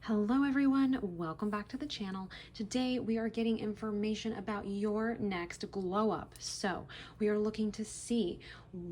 Hello everyone, welcome back to the channel. Today we are getting information about your next glow up. So we are looking to see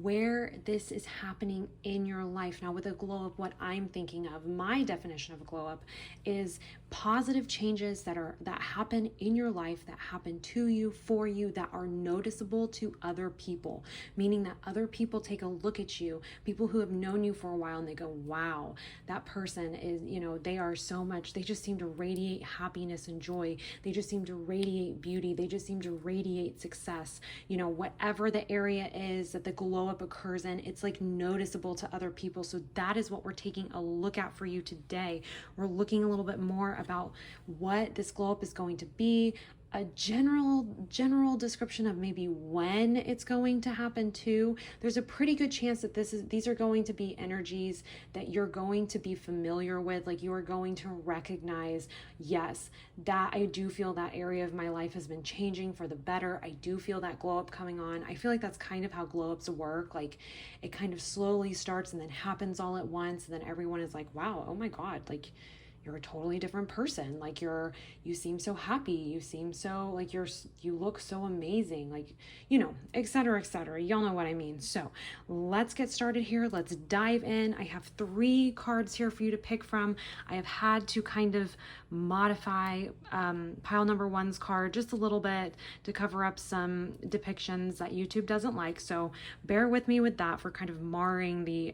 where this is happening in your life. Now with a glow up, what I'm thinking of, my definition of a glow up is positive changes that happen in your life, that happen to you, for you, that are noticeable to other people, meaning that other people take a look at you, people who have known you for a while, and they go, wow, that person is, they are so much, they just seem to radiate happiness and joy. They just seem to radiate beauty. They just seem to radiate success. Whatever the area is that the glow up occurs in, it's like noticeable to other people. So that is what we're taking a look at for you today. We're looking a little bit more about what this glow up is going to be, a general description of maybe when it's going to happen too. There's a pretty good chance that these are going to be energies that you're going to be familiar with, like you are going to recognize, yes, that I do feel that area of my life has been changing for the better. I do feel that glow up coming on. I feel like that's kind of how glow ups work. Like it kind of slowly starts and then happens all at once, and then everyone is like, wow, oh my God, like you're a totally different person. Like you seem so happy. You seem so like you look so amazing, like, et cetera, et cetera. Y'all know what I mean. So let's get started here. Let's dive in. I have 3 cards here for you to pick from. I have had to kind of modify pile number 1's card just a little bit to cover up some depictions that YouTube doesn't like. So bear with me with that for kind of marring the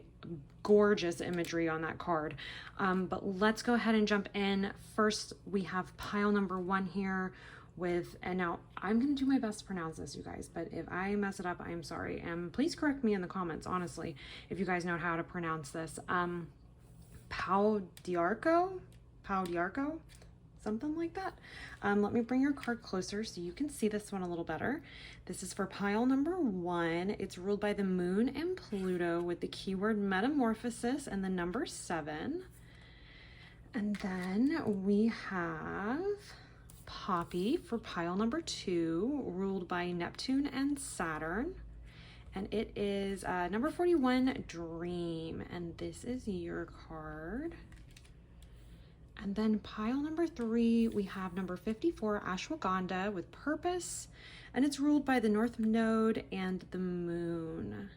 gorgeous imagery on that card. But let's go ahead and jump in. First, we have pile number 1 here and now I'm going to do my best to pronounce this, you guys, but if I mess it up, I'm sorry. And please correct me in the comments, honestly, if you guys know how to pronounce this. Pau Diarco, something like that. Let me bring your card closer so you can see this one a little better. This is for pile number 1. It's ruled by the moon and Pluto with the keyword metamorphosis and the number 7. And then we have Poppy for pile number 2, ruled by Neptune and Saturn. And it is number 41, Dream. And this is your card. And then pile number 3, we have number 54, Ashwagandha with Purpose, and it's ruled by the North Node and the Moon.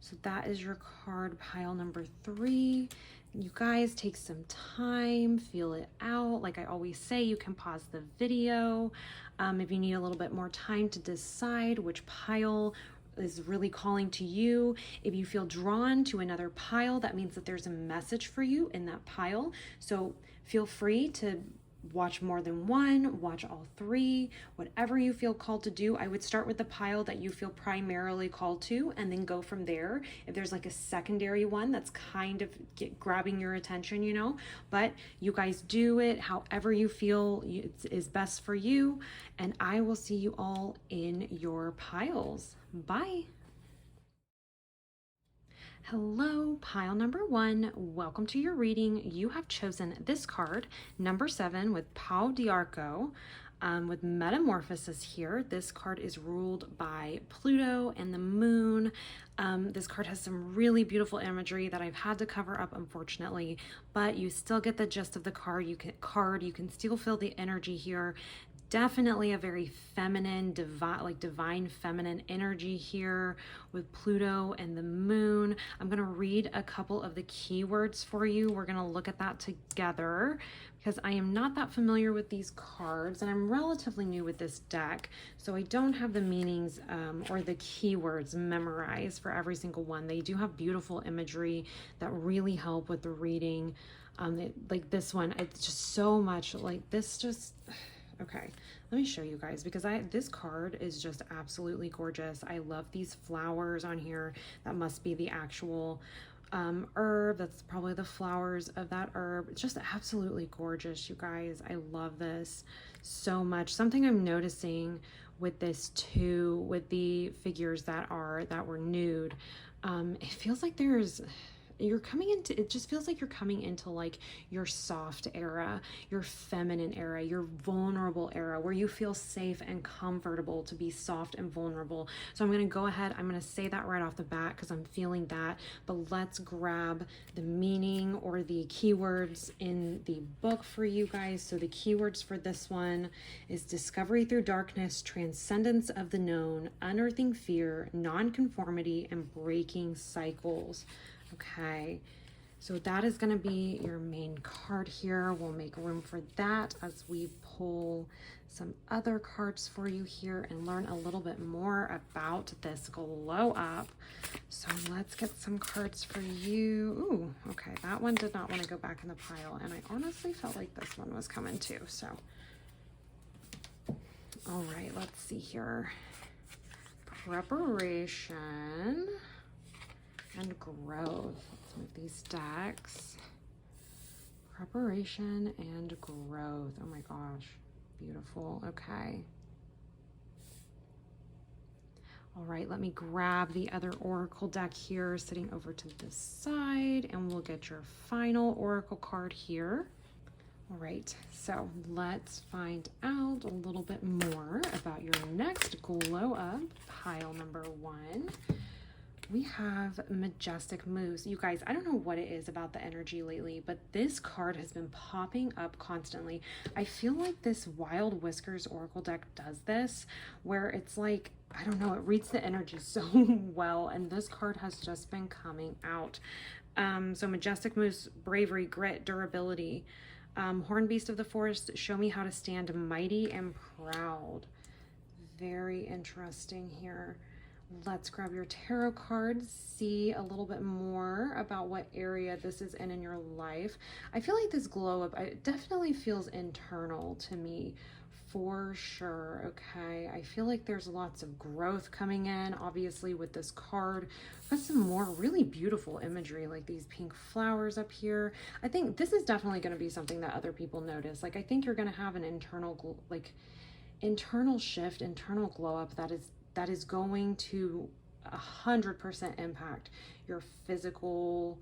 So that is your card, pile number 3. You guys take some time, feel it out. Like I always say, you can pause the video if you need a little bit more time to decide which pile is really calling to you. If you feel drawn to another pile, that means that there's a message for you in that pile. So feel free to watch more than one, watch all 3, whatever you feel called to do. I would start with the pile that you feel primarily called to and then go from there. If there's like a secondary one that's kind of grabbing your attention, but you guys do it however you feel is best for you. And I will see you all in your piles. Bye. Hello, pile number 1. Welcome to your reading. You have chosen this card, number 7, with Pau Diarco, with Metamorphosis here. This card is ruled by Pluto and the Moon. This card has some really beautiful imagery that I've had to cover up, unfortunately, but you still get the gist of the card. You can still feel the energy here. Definitely a very feminine, divine feminine energy here with Pluto and the Moon. I'm going to read a couple of the keywords for you. We're going to look at that together because I am not that familiar with these cards and I'm relatively new with this deck. So I don't have the meanings or the keywords memorized for every single one. They do have beautiful imagery that really help with the reading. Like this one, it's just so much like this okay, let me show you guys because this card is just absolutely gorgeous. I love these flowers on here. That must be the actual herb. That's probably the flowers of that herb. It's just absolutely gorgeous, you guys. I love this so much. Something I'm noticing with this too, with the figures that were nude, it feels like you're coming into, it just feels like you're coming into like your soft era, your feminine era, your vulnerable era, where you feel safe and comfortable to be soft and vulnerable. So I'm going to go ahead, I'm going to say that right off the bat because I'm feeling that, but let's grab the meaning or the keywords in the book for you guys. So the keywords for this one is discovery through darkness, transcendence of the known, unearthing fear, nonconformity, and breaking cycles. Okay, so that is going to be your main card here. We'll make room for that as we pull some other cards for you here and learn a little bit more about this glow up. So let's get some cards for you. Ooh, okay, that one did not want to go back in the pile, and I honestly felt like this one was coming too. So, all right, let's see here. Preparation and growth. Let's move these decks. Preparation and growth. Oh my gosh, beautiful. Okay. All right, let me grab the other oracle deck here sitting over to this side, and we'll get your final oracle card here. All right, so let's find out a little bit more about your next glow up, pile number 1. We have Majestic Moose. You guys, I don't know what it is about the energy lately, but this card has been popping up constantly. I feel like this Wild Whiskers Oracle deck does this, where it's like, I don't know, it reads the energy so well, and this card has just been coming out. So Majestic Moose, bravery, grit, durability. Horned Beast of the Forest, show me how to stand mighty and proud. Very interesting here. Let's grab your tarot cards, see a little bit more about what area this is in your life. I feel like this glow up, it definitely feels internal to me for sure. Okay, I feel like there's lots of growth coming in, obviously, with this card. Got some more really beautiful imagery, like these pink flowers up here. I think this is definitely going to be something that other people notice. Like, I think you're going to have an internal internal shift, internal glow up that is going to 100% impact your physical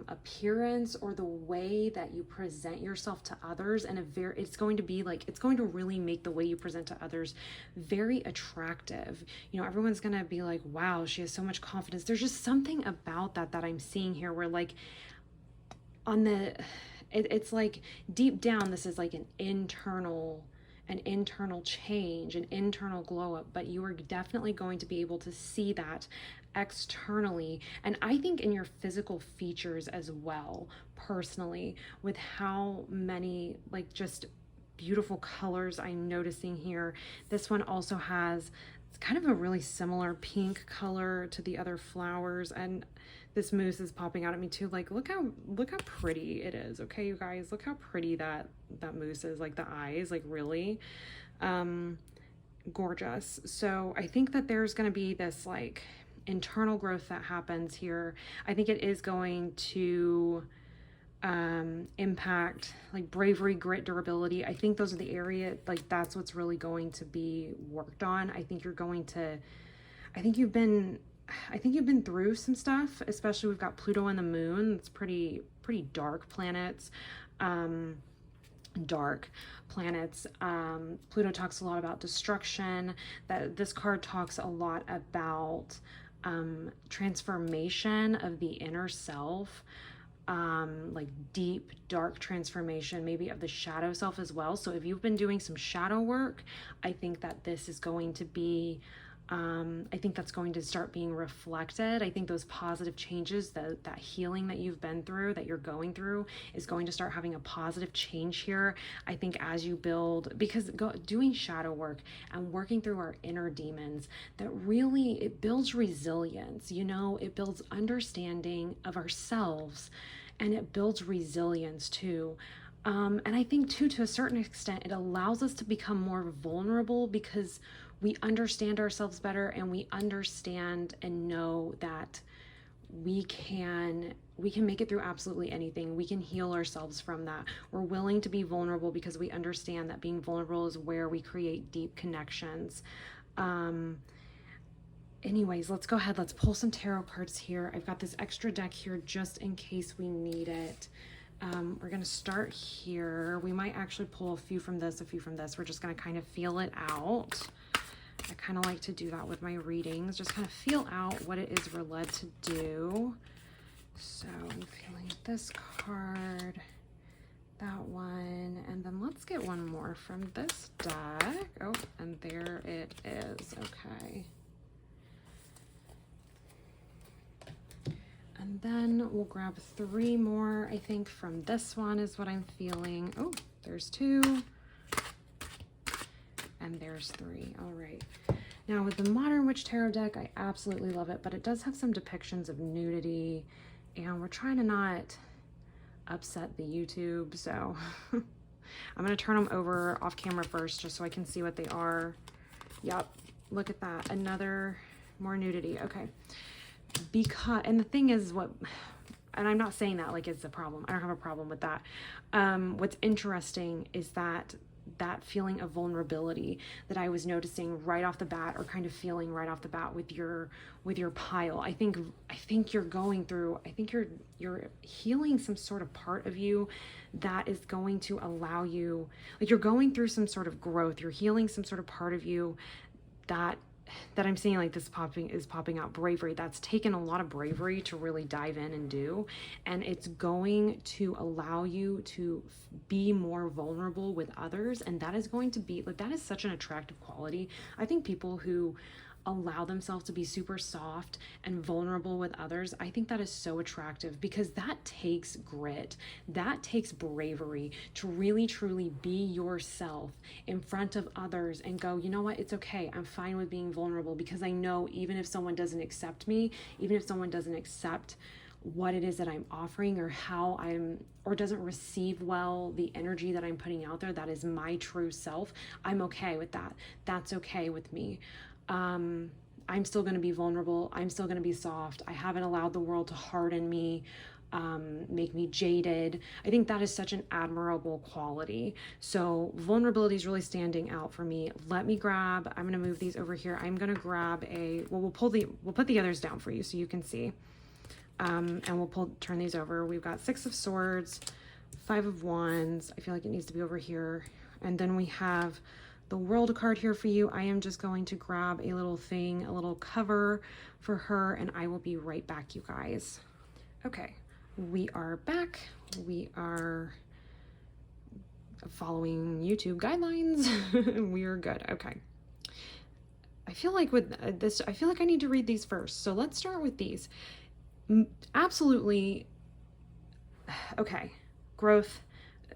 appearance or the way that you present yourself to others. And it's going to really make the way you present to others very attractive. You know, everyone's going to be like, wow, she has so much confidence. There's just something about that I'm seeing here where like it's like deep down, this is like an internal change, an internal glow up, but you are definitely going to be able to see that externally, and I think in your physical features as well, personally, with how many like just beautiful colors I'm noticing here. This one also has, it's kind of a really similar pink color to the other flowers, and this moose is popping out at me too. Like, look how pretty it is. Okay, you guys, look how pretty that moose is. Like, the eyes, like, really gorgeous. So I think that there's going to be this like internal growth that happens here. I think it is going to impact like bravery, grit, durability. I think those are the area, like that's what's really going to be worked on. I think you've been through some stuff, especially we've got Pluto and the moon. It's pretty dark planets. Pluto talks a lot about destruction. That this card talks a lot about transformation of the inner self, like deep, dark transformation, maybe of the shadow self as well. So if you've been doing some shadow work, I think that this is going to be I think that's going to start being reflected. I think those positive changes, that healing that you've been through, that you're going through, is going to start having a positive change here. I think as you build, because doing shadow work and working through our inner demons, that really, it builds resilience, you know, it builds understanding of ourselves, and it builds resilience too. And I think too, to a certain extent, it allows us to become more vulnerable because we understand ourselves better, and we understand and know that we can make it through absolutely anything. We can heal ourselves from that. We're willing to be vulnerable because we understand that being vulnerable is where we create deep connections. anyways, let's go ahead. Let's pull some tarot cards here. I've got this extra deck here just in case we need it. We're going to start here. We might actually pull a few from this, a few from this. We're just going to kind of feel it out. I kind of like to do that with my readings. Just kind of feel out what it is we're led to do. So I'm feeling this card, that one, and then let's get one more from this deck. Oh, and there it is. Okay. And then we'll grab 3 more, I think, from this one is what I'm feeling. Oh, there's 2. And there's 3. All right. Now with the Modern Witch Tarot deck, I absolutely love it, but it does have some depictions of nudity, and we're trying to not upset the YouTube, so I'm going to turn them over off camera first just so I can see what they are. Yep, look at that. Another more nudity. Okay. Because, and the thing is and I'm not saying that like it's a problem. I don't have a problem with that. What's interesting is that feeling of vulnerability that I was noticing right off the bat, or kind of feeling right off the bat with your pile. I think you're going through, I think you're healing some sort of part of you that is going to allow you, like you're going through some sort of growth. You're healing some sort of part of you that I'm seeing, like this is popping out, bravery. That's taken a lot of bravery to really dive in and do, and it's going to allow you to be more vulnerable with others, and that is going to be like, that is such an attractive quality. I think people who allow themselves to be super soft and vulnerable with others, I think that is so attractive, because that takes grit, that takes bravery to really truly be yourself in front of others and go, you know what, it's okay, I'm fine with being vulnerable, because I know even if someone doesn't accept me, even if someone doesn't accept what it is that I'm offering, or how or doesn't receive well the energy that I'm putting out there, that is my true self, I'm okay with that. That's okay with me. I'm still going to be vulnerable. I'm still going to be soft. I haven't allowed the world to harden me, make me jaded. I think that is such an admirable quality. So vulnerability is really standing out for me. I'm going to move these over here. I'm going to grab we'll put the others down for you so you can see. And we'll turn these over. We've got 6 of Swords, 5 of Wands. I feel like it needs to be over here. And then we have the World card here for you. I am just going to grab a little cover for her, and I will be right back, you guys. Okay, we are back. We are following YouTube guidelines. We are good. Okay. I feel like with this, I feel like I need to read these first. So let's start with these. Absolutely. Okay. Growth.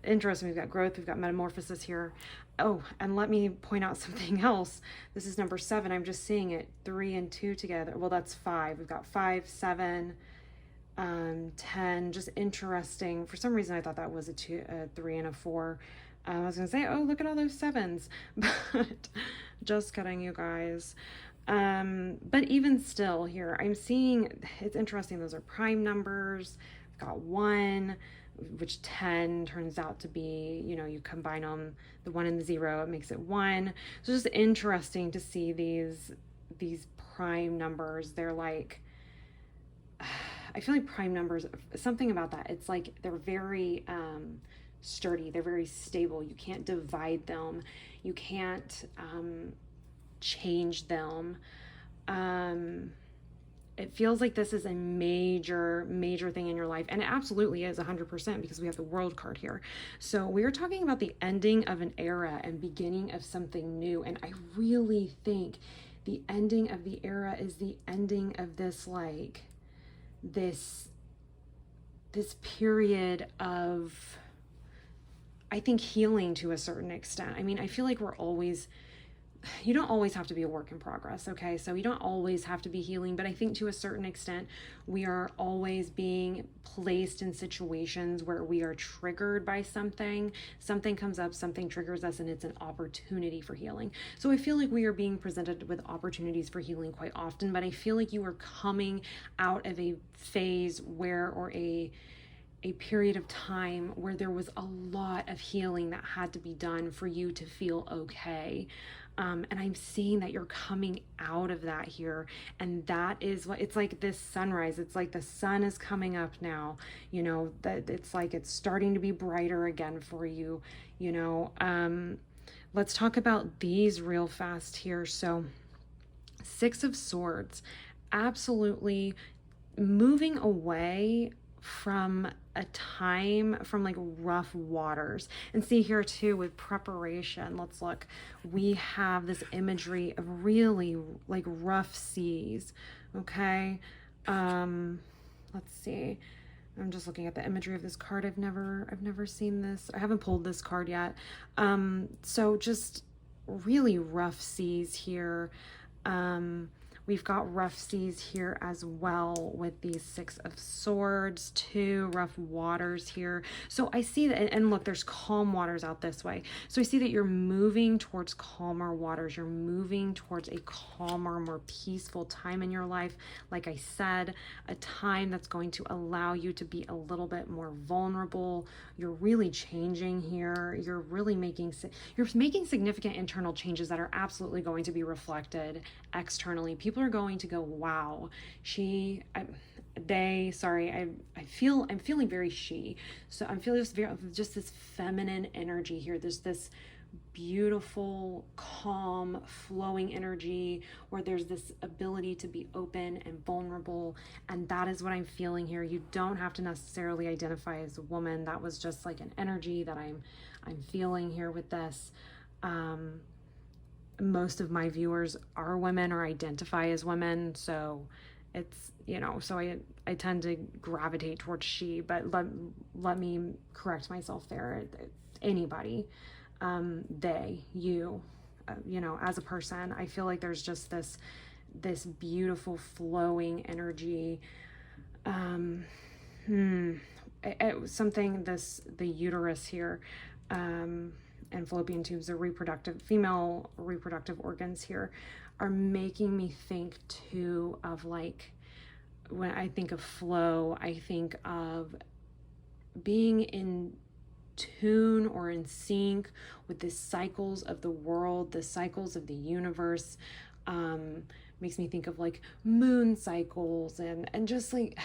Interesting. We've got growth. We've got metamorphosis here. Oh, and let me point out something else. This is number 7. I'm just seeing it 3 and 2 together. Well, that's 5. We've got 5, 7, 10. Just interesting. For some reason, I thought that was a 3 and a 4. I was going to say, oh, look at all those 7s, but just kidding, you guys. But even still here, I'm seeing, it's interesting. Those are prime numbers. I've got 1, which 10 turns out to be, you know, you combine them, the 1 and the 0, it makes it 1. So it's just interesting to see these prime numbers. They're like, I feel like prime numbers, something about that. It's like they're very sturdy. They're very stable. You can't divide them. You can't change them. It feels like this is a major thing in your life, and it absolutely is 100%, because we have the World card here. So we're talking about the ending of an era and beginning of something new, and I really think the ending of the era is the ending of this, like this period of, I think, healing to a certain extent. I mean, I feel like you don't always have to be a work in progress, okay? So you don't always have to be healing, but I think to a certain extent, we are always being placed in situations where we are triggered by something. Something comes up, something triggers us, and it's an opportunity for healing. So I feel like we are being presented with opportunities for healing quite often, but I feel like you are coming out of a phase or a period of time where there was a lot of healing that had to be done for you to feel okay. And I'm seeing that you're coming out of that here. And that is what it's like, this sunrise. It's like the sun is coming up now, you know, that it's like it's starting to be brighter again for you, you know. Let's talk about these real fast here. So, Six of Swords, absolutely moving away from a time, from like rough waters. And see here too with preparation, let's look, we have this imagery of really like rough seas. Okay, let's see, I'm just looking at the imagery of this card. I've never seen this. I haven't pulled this card yet. So just really rough seas here. We've got rough seas here as well with these Six of Swords, two rough waters here. So I see that, and look, there's calm waters out this way. So I see that you're moving towards calmer waters. You're moving towards a calmer, more peaceful time in your life. Like I said, a time that's going to allow you to be a little bit more vulnerable. You're really changing here. You're really making significant internal changes that are absolutely going to be reflected externally. People are going to go, wow, I'm feeling very she. So I'm feeling just this feminine energy here. There's this beautiful, calm, flowing energy where there's this ability to be open and vulnerable. And that is what I'm feeling here. You don't have to necessarily identify as a woman. That was just like an energy that I'm feeling here with this. Most of my viewers are women or identify as women, so it's, you know, so I tend to gravitate towards she, but let me correct myself there. Anybody, they, you, you know, as a person, I feel like there's just this beautiful flowing energy. The uterus here, and fallopian tubes, the female reproductive organs here, are making me think too of, like, when I think of flow, I think of being in tune or in sync with the cycles of the world, the cycles of the universe. Makes me think of like moon cycles and just like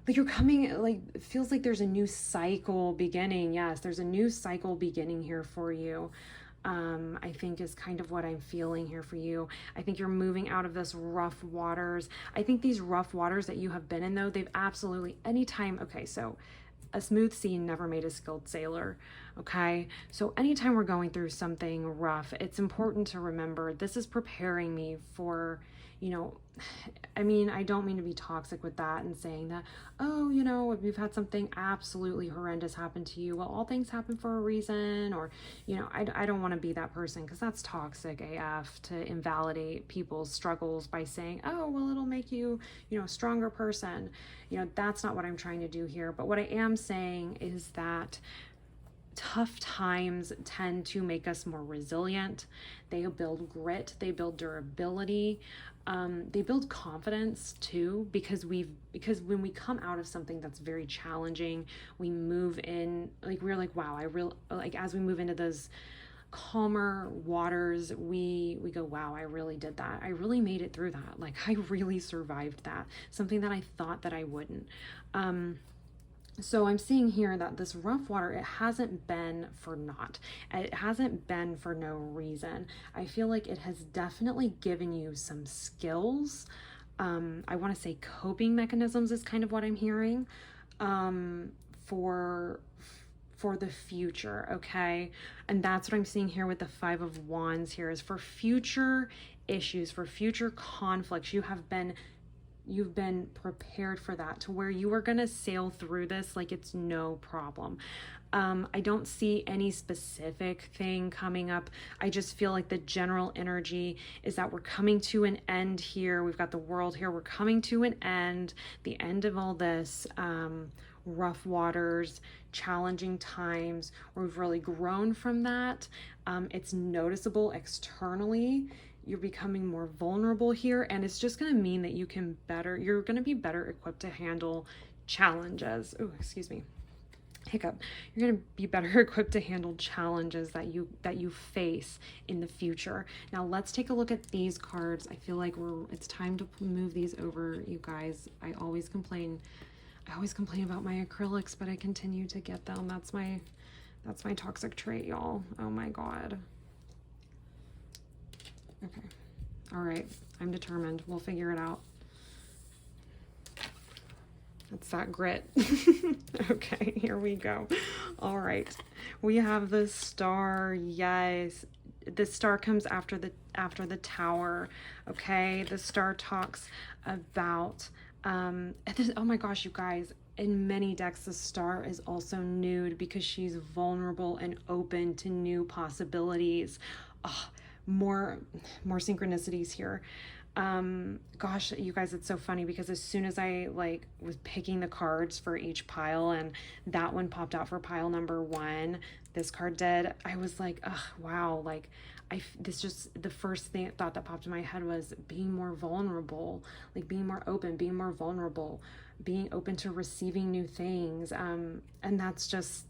you're coming, like, it feels like there's a new cycle beginning. Yes, there's a new cycle beginning here for you. I think is kind of what I'm feeling here for you. I think you're moving out of this rough waters. I think these rough waters that you have been in, though, they've absolutely, anytime, okay, so a smooth sea never made a skilled sailor, okay? So anytime we're going through something rough, it's important to remember this is preparing me for, you know, I mean, I don't mean to be toxic with that and saying that, oh, you know, if you've had something absolutely horrendous happen to you, well, all things happen for a reason, or, you know, I don't want to be that person, because that's toxic AF to invalidate people's struggles by saying, oh, well, it'll make you, you know, a stronger person. You know, that's not what I'm trying to do here. But what I am saying is that tough times tend to make us more resilient. They build grit, they build durability, they build confidence too, because when we come out of something that's very challenging, we move in, like, we're like, wow, as we move into those calmer waters, we go, wow, I really did that. I really made it through that. Like, I really survived that, something that I thought that I wouldn't. So I'm seeing here that this rough water, it hasn't been for naught. It hasn't been for no reason. I feel like it has definitely given you some skills. I want to say coping mechanisms is kind of what I'm hearing, for the future, okay? And that's what I'm seeing here with the Five of Wands here, is for future issues, for future conflicts. You've been prepared for that, to where you are going to sail through this like it's no problem. I don't see any specific thing coming up. I just feel like the general energy is that we're coming to an end here. We've got the World here. We're coming to an end, the end of all this rough waters, challenging times. We've really grown from that. It's noticeable externally. You're becoming more vulnerable here, and it's just going to mean that you're going to be better equipped to handle challenges. Oh, excuse me. hiccup, you're going to be better equipped to handle challenges that you face in the future. Now let's take a look at these cards. I feel like it's time to move these over, you guys. I always complain about my acrylics, but I continue to get them. That's my toxic trait, y'all. Oh my God. Okay. All right. I'm determined. We'll figure it out. It's that grit. Okay, here we go. All right. We have the Star. Yes. The Star comes after the Tower. Okay. The Star talks about oh my gosh, you guys. In many decks, the Star is also nude because she's vulnerable and open to new possibilities. Oh, more synchronicities here. Gosh, you guys, it's so funny because as soon as I was picking the cards for each pile and that one popped out for pile number 1, this card did, I was like, oh wow, the first thought that popped in my head was being more vulnerable, being more open, being more vulnerable, being open to receiving new things. And it's just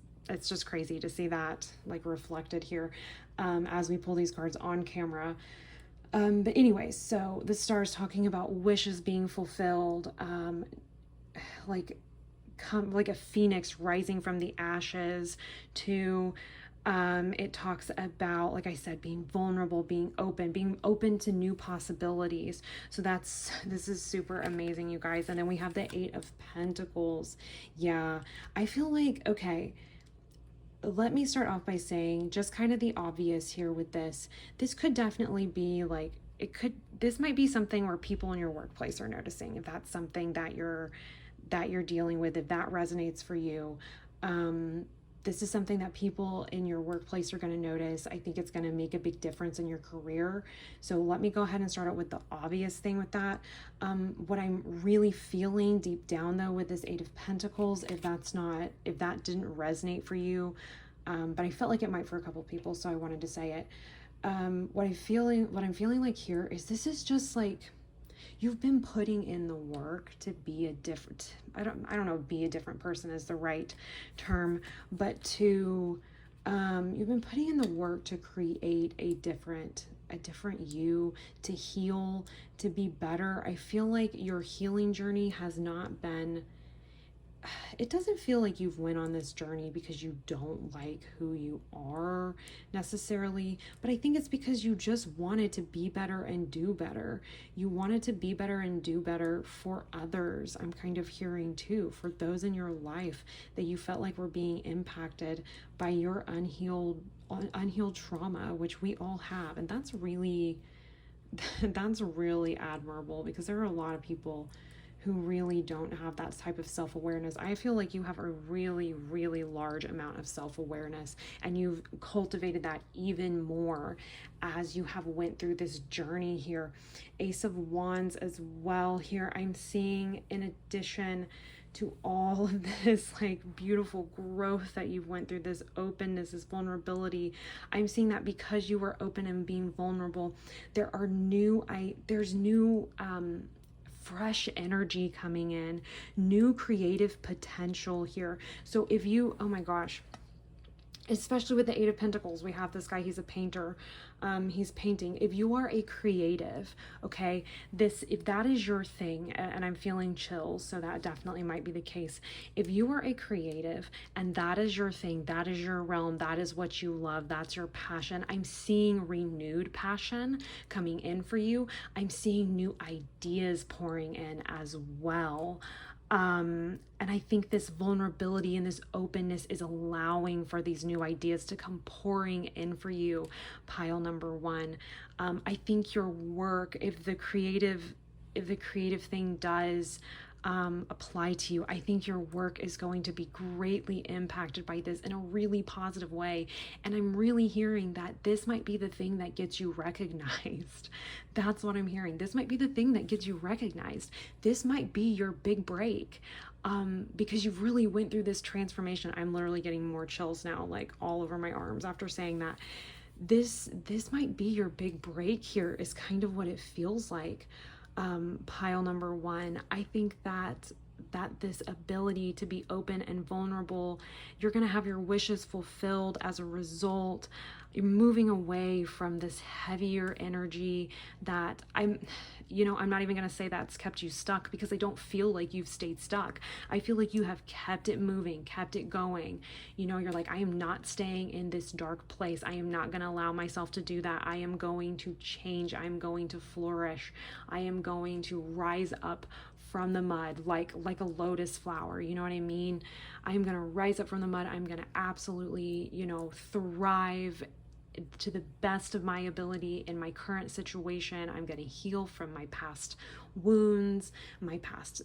crazy to see that reflected here as we pull these cards on camera. But anyways, so the Star is talking about wishes being fulfilled, like a phoenix rising from the ashes to, it talks about, like I said, being vulnerable, being open to new possibilities. So this is super amazing, you guys. And then we have the 8 of Pentacles. Yeah, I feel like, okay, let me start off by saying just kind of the obvious here with this. This could definitely be this might be something where people in your workplace are noticing, if that's something that you're dealing with, if that resonates for you. This is something that people in your workplace are going to notice. I think it's going to make a big difference in your career. So let me go ahead and start out with the obvious thing with that. What I'm really feeling deep down though with this 8 of Pentacles, if that didn't resonate for you, but I felt like it might for a couple people, so I wanted to say it. What I'm feeling like here is this is just you've been putting in the work to be a different, I don't know, be a different person is the right term, but you've been putting in the work to create a different you, to heal, to be better. I feel like your healing journey has not been, it doesn't feel like you've went on this journey because you don't like who you are necessarily, but I think it's because you just wanted to be better and do better. You wanted to be better and do better for others. I'm kind of hearing too, for those in your life that you felt like were being impacted by your unhealed trauma, which we all have. And that's really admirable, because there are a lot of people who really don't have that type of self-awareness. I feel like you have a really, really large amount of self-awareness, and you've cultivated that even more as you have went through this journey here. Ace of Wands as well here. I'm seeing, in addition to all of this beautiful growth that you've went through, this openness, this vulnerability, I'm seeing that because you were open and being vulnerable, there's new fresh energy coming in, new creative potential here. So if you, oh my gosh, especially with the 8 of Pentacles, we have this guy, he's a painter, he's painting. If you are a creative, okay, if that is your thing, and I'm feeling chills, so that definitely might be the case. If you are a creative and that is your thing, that is your realm, that is what you love, that's your passion, I'm seeing renewed passion coming in for you. I'm seeing new ideas pouring in as well. And I think this vulnerability and this openness is allowing for these new ideas to come pouring in for you, pile number 1. I think your work, if the creative thing does apply to you, I think your work is going to be greatly impacted by this in a really positive way. And I'm really hearing that this might be the thing that gets you recognized. That's what I'm hearing. This might be the thing that gets you recognized. This might be your big break, because you've really went through this transformation. I'm literally getting more chills now, all over my arms after saying that. This might be your big break here, is kind of what it feels like. Pile number 1. I think that this ability to be open and vulnerable. You're going to have your wishes fulfilled as a result. You're moving away from this heavier energy that I'm not even going to say that's kept you stuck, because I don't feel like you've stayed stuck. I feel like you have kept it moving, kept it going. You're like, I am not staying in this dark place. I am not going to allow myself to do that. I am going to change. I am going to flourish. I am going to rise up from the mud like a lotus flower. You know what I mean? I am going to rise up from the mud. I'm going to absolutely, thrive to the best of my ability in my current situation. I'm going to heal from my past wounds, my past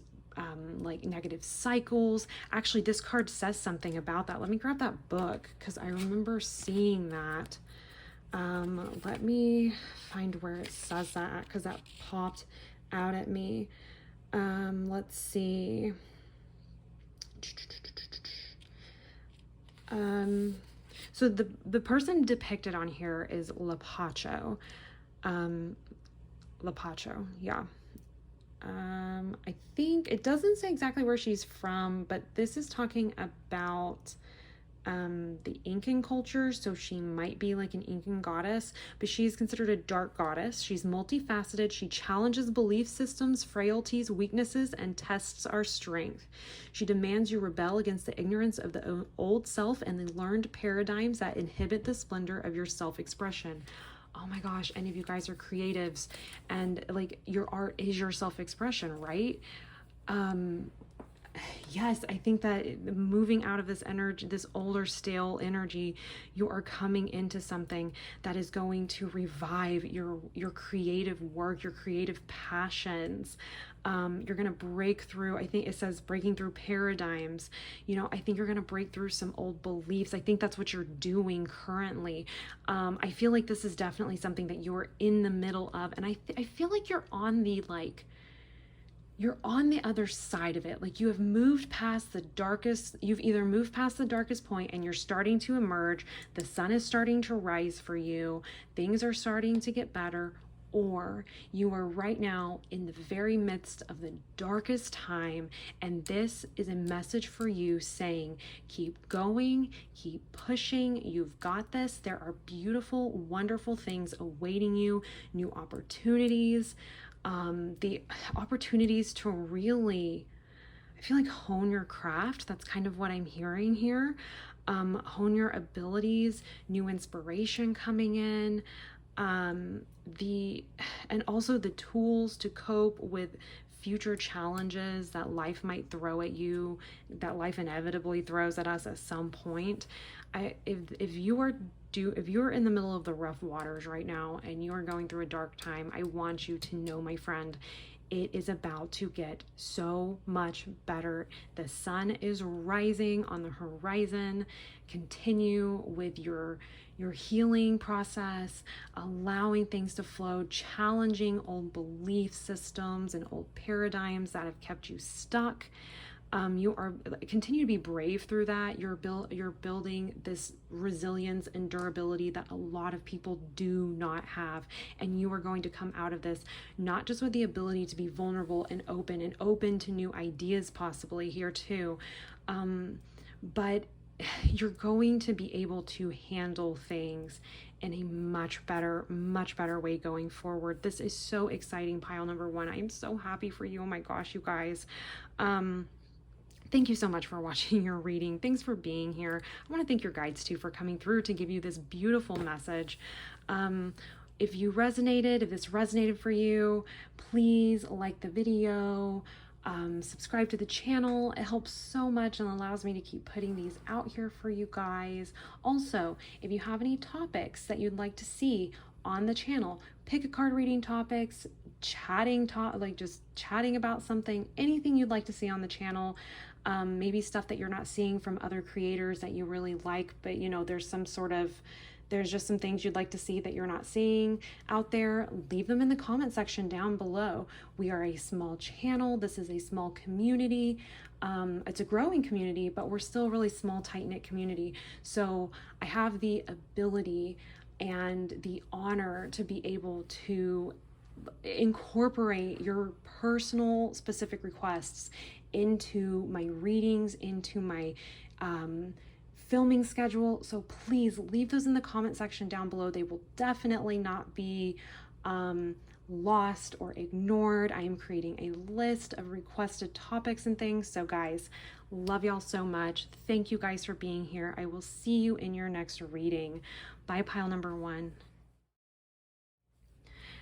negative cycles. Actually, this card says something about that. Let me grab that book, because I remember seeing that. Let me find where it says that, because that popped out at me. Let's see. So the person depicted on here is Lapacho. Lapacho, yeah. I think it doesn't say exactly where she's from, but this is talking about the Incan culture. So she might be like an Incan goddess, but she's considered a dark goddess. She's multifaceted. She challenges belief systems, frailties, weaknesses, and tests our strength. She demands you rebel against the ignorance of the old self and the learned paradigms that inhibit the splendor of your self-expression. Oh my gosh, any of you guys are creatives, and like your art is your self-expression, right? Yes, I think that moving out of this energy, this older, stale energy, you are coming into something that is going to revive your creative work, your creative passions. You're going to break through, I think it says breaking through paradigms. I think you're going to break through some old beliefs. I think that's what you're doing currently. I feel like this is definitely something that you're in the middle of. And I feel like you're on the other side of it. Like you have moved past the darkest, you've either moved past the darkest point and you're starting to emerge, the sun is starting to rise for you, things are starting to get better, or you are right now in the very midst of the darkest time, and this is a message for you saying, keep going, keep pushing, you've got this. There are beautiful, wonderful things awaiting you, new opportunities. The opportunities to really, I feel like, hone your craft. That's kind of what I'm hearing here. Hone your abilities, new inspiration coming in, and also the tools to cope with future challenges that life might throw at you, that life inevitably throws at us at some point. If you're in the middle of the rough waters right now and you are going through a dark time, I want you to know, my friend, it is about to get so much better. The sun is rising on the horizon. Continue with your healing process, allowing things to flow, challenging old belief systems and old paradigms that have kept you stuck. Continue to be brave through that. You're building this resilience and durability that a lot of people do not have, and you are going to come out of this not just with the ability to be vulnerable and open to new ideas, possibly here too, but you're going to be able to handle things in a much better way going forward. This is so exciting, pile number one. I am so happy for you. Oh my gosh, you guys. Thank you so much for watching your reading. Thanks for being here. I want to thank your guides too for coming through to give you this beautiful message. If this resonated for you, please like the video, subscribe to the channel. It helps so much and allows me to keep putting these out here for you guys. Also, if you have any topics that you'd like to see on the channel, pick a card reading topics, just chatting about something, anything you'd like to see on the channel. Maybe stuff that you're not seeing from other creators that you really like, but there's just some things you'd like to see that you're not seeing out there. Leave them in the comment section down below. We are a small channel. This is a small community. It's a growing community, but we're still a really small, tight-knit community. So I have the ability and the honor to be able to incorporate your personal specific requests into my readings, into my filming schedule. So please leave those in the comment section down below. They will definitely not be lost or ignored. I am creating a list of requested topics and things. So guys, love y'all so much. Thank you guys for being here. I will see you in your next reading. Bye, pile number 1.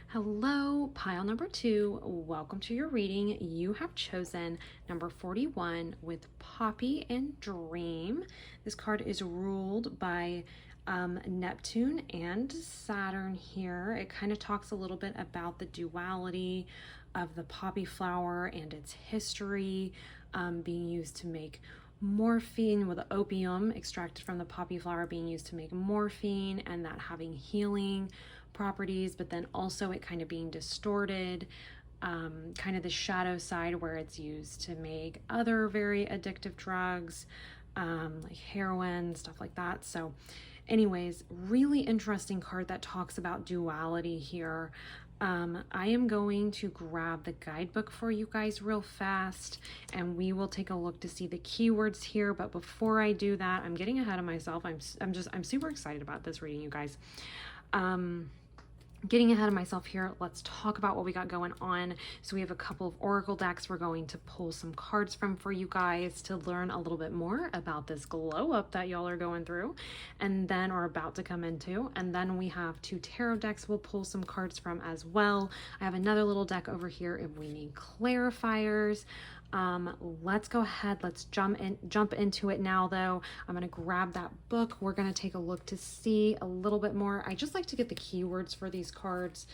Hello, pile number 2. Welcome to your reading. You have chosen number 41 with Poppy and Dream. This card is ruled by Neptune and Saturn here. It kind of talks a little bit about the duality of the poppy flower and its history, being used to make morphine, with opium extracted from the poppy flower being used to make morphine, and that having healing properties, but then also it kind of being distorted, kind of the shadow side where it's used to make other very addictive drugs, like heroin, stuff like that. So anyways, really interesting card that talks about duality here. I am going to grab the guidebook for you guys real fast, and we will take a look to see the keywords here. But before I do that, I'm getting ahead of myself. I'm super excited about this reading, you guys. Getting ahead of myself here, let's talk about what we got going on. So we have a couple of oracle decks we're going to pull some cards from for you guys to learn a little bit more about this glow up that y'all are going through and then are about to come into. And then we have 2 tarot decks we'll pull some cards from as well. I have another little deck over here if we need clarifiers. Let's go ahead. Let's jump into it now, though. I'm going to grab that book. We're going to take a look to see a little bit more. I just like to get the keywords for these cards,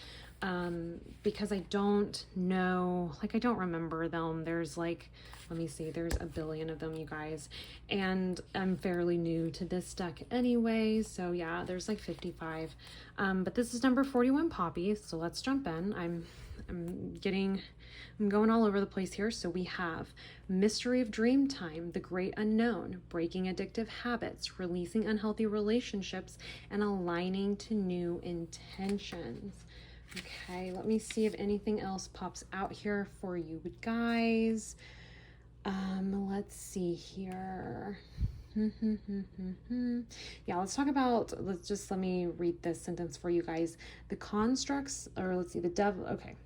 because I don't know, like, I don't remember them. There's like, let me see, there's a billion of them, you guys. And I'm fairly new to this deck anyway. So yeah, there's like 55. But this is number 41, Poppy. So let's jump in. I'm going all over the place here. So we have Mystery of Dream Time, The Great Unknown, Breaking Addictive Habits, Releasing Unhealthy Relationships, and Aligning to New Intentions. Okay, let me see if anything else pops out here for you guys. Let's see here. Yeah, let me read this sentence for you guys. The constructs, or let's see, the devil, okay.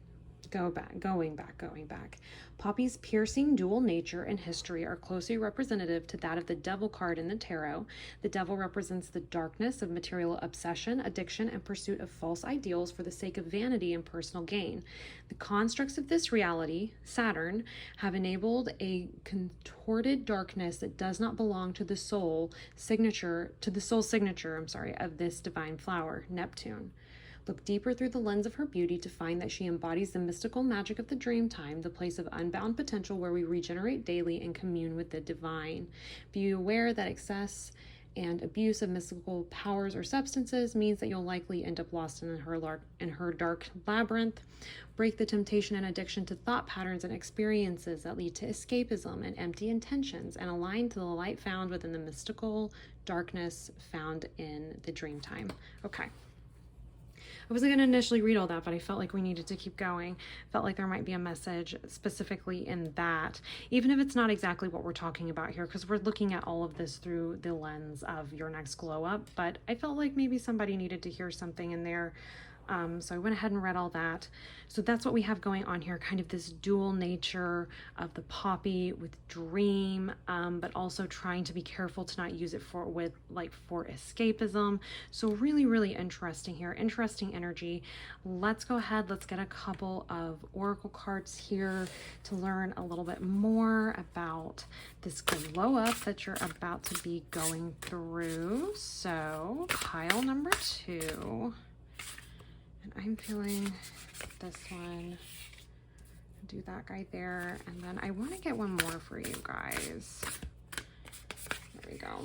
Going back. Poppy's piercing dual nature and history are closely representative to that of the devil card in the tarot. The devil represents the darkness of material obsession, addiction, and pursuit of false ideals for the sake of vanity and personal gain. The constructs of this reality, Saturn, have enabled a contorted darkness that does not belong to the soul signature, of this divine flower, Neptune. Look deeper through the lens of her beauty to find that she embodies the mystical magic of the dream time, the place of unbound potential where we regenerate daily and commune with the divine. Be aware that excess and abuse of mystical powers or substances means that you'll likely end up lost in her dark labyrinth. Break the temptation and addiction to thought patterns and experiences that lead to escapism and empty intentions, and align to the light found within the mystical darkness found in the dream time. Okay. I wasn't going to initially read all that, but I felt like we needed to keep going. Felt like there might be a message specifically in that, even if it's not exactly what we're talking about here, because we're looking at all of this through the lens of your next glow up. But I felt like maybe somebody needed to hear something in there. So I went ahead and read all that. So that's what we have going on here, kind of this dual nature of the poppy with dream, but also trying to be careful to not use it for escapism. So really, really interesting here, interesting energy. Let's go ahead. Let's get a couple of oracle cards here to learn a little bit more about this glow up that you're about to be going through. So pile number 2. And I'm feeling this one, do that guy there, and then I want to get one more for you guys. There we go.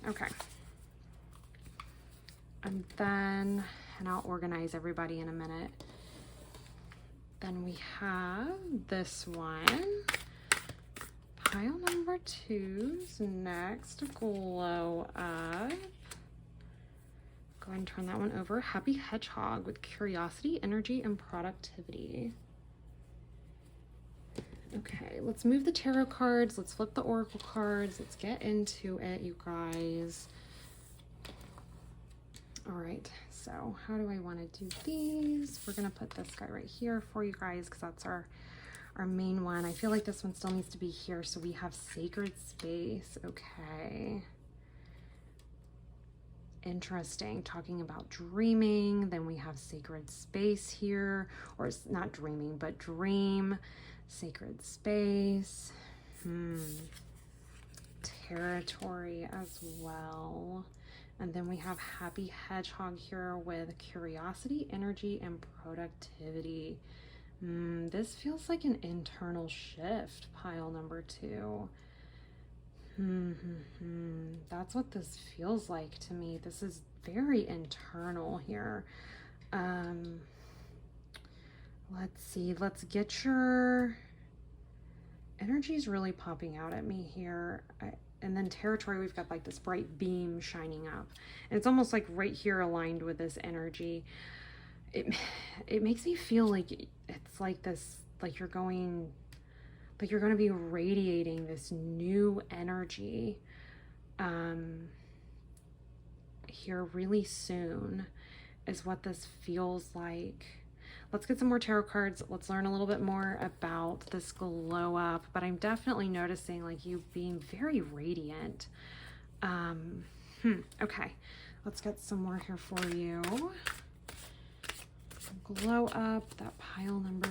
Okay. And I'll organize everybody in a minute. Then we have this one. Pile number 2's next glow up. Go ahead and turn that one over. Happy Hedgehog with curiosity, energy, and productivity. Okay, let's move the tarot cards. Let's flip the oracle cards. Let's get into it, you guys. All right, so how do I want to do these? We're going to put this guy right here for you guys because that's our main one. I feel like this one still needs to be here, so we have sacred space. Okay. Interesting. Talking about dreaming. Then we have sacred space here, or it's not dreaming, but dream, sacred space. Territory as well. And then we have happy hedgehog here with curiosity, energy, and productivity. This feels like an internal shift, pile number 2. That's what this feels like to me. This is very internal here. Let's see. Let's get your energy is really popping out at me here. And then territory, we've got like this bright beam shining up. And it's almost like right here aligned with this energy. It makes me feel like it's like this, like you're going to be radiating this new energy here really soon is what this feels like. Let's get some more tarot cards. Let's learn a little bit more about this glow up, but I'm definitely noticing like you being very radiant. Okay, let's get some more here for you. Glow up, that pile number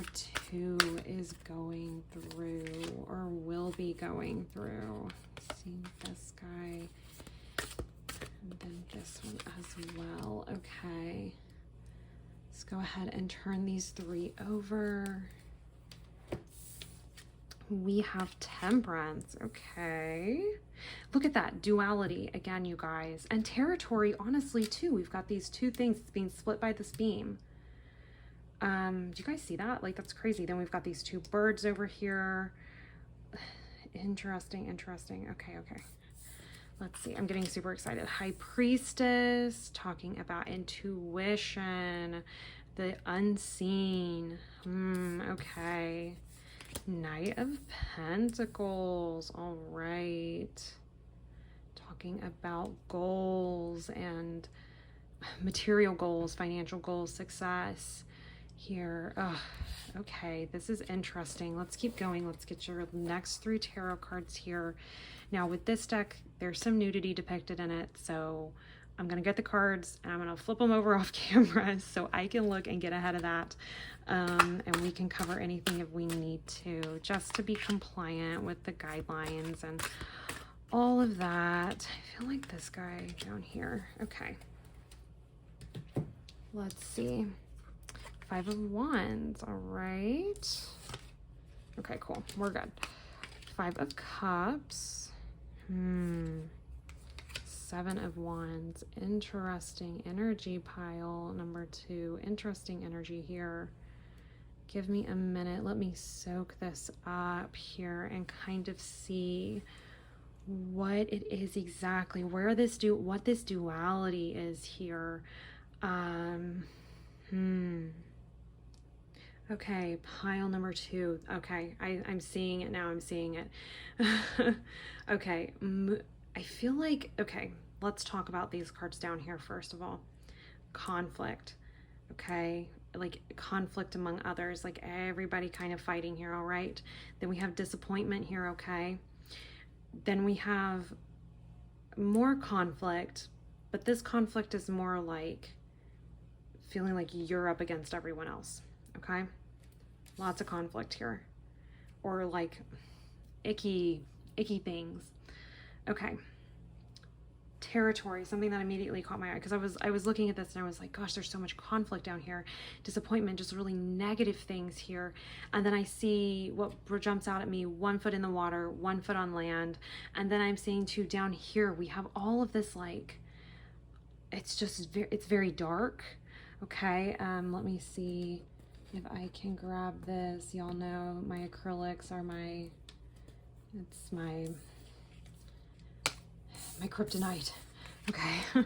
2 is going through or will be going through. See this guy and then this one as well. Okay. Let's go ahead and turn these 3 over. We have temperance. Okay. Look at that duality again, you guys. And territory, honestly, too. We've got these 2 things being split by this beam. Do you guys see that? Like, that's crazy. Then we've got these 2 birds over here. Interesting. Okay. Let's see. I'm getting super excited. High Priestess, talking about intuition, the unseen. Okay. Knight of Pentacles. All right. Talking about goals and material goals, financial goals, success here. Okay, this is interesting. Let's keep going. Let's get your next 3 tarot cards here. Now with this deck, there's some nudity depicted in it, so I'm gonna get the cards and I'm gonna flip them over off camera so I can look and get ahead of that, and we can cover anything if we need to, just to be compliant with the guidelines and all of that. I feel like this guy down here. Okay, let's see. 5 of Wands. All right. Okay, cool. We're good. 5 of Cups. 7 of Wands. Interesting energy, pile number 2. Interesting energy here. Give me a minute. Let me soak this up here and kind of see what it is exactly, what this duality is here. Okay, pile number 2. Okay, I'm seeing it now. I'm seeing it. Okay, I feel like, okay, let's talk about these cards down here first of all. Conflict, okay? Like conflict among others, like everybody kind of fighting here, all right? Then we have disappointment here, okay? Then we have more conflict, but this conflict is more like feeling like you're up against everyone else, okay? Lots of conflict here, or like icky things. Okay, territory, something that immediately caught my eye because I was looking at this and I was like, gosh, there's so much conflict down here. Disappointment, just really negative things here. And then I see what jumps out at me: 1 foot in the water, 1 foot on land. And then I'm seeing 2 down here. We have all of this, like, it's very dark. Okay, let me see if I can grab this. Y'all know my acrylics are my kryptonite. Okay.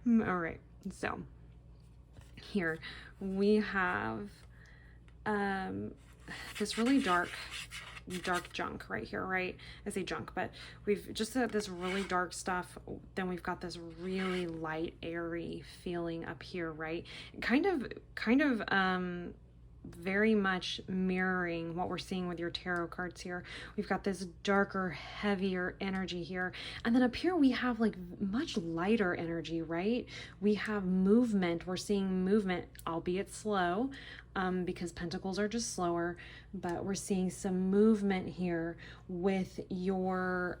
All right, so here we have this really dark junk right here, right? I say junk, but we've just got this really dark stuff. Then we've got this really light, airy feeling up here, right? Kind of, very much mirroring what we're seeing with your tarot cards here. We've got this darker, heavier energy here. And then up here we have like much lighter energy, right? We have movement. We're seeing movement, albeit slow, because pentacles are just slower, but we're seeing some movement here with your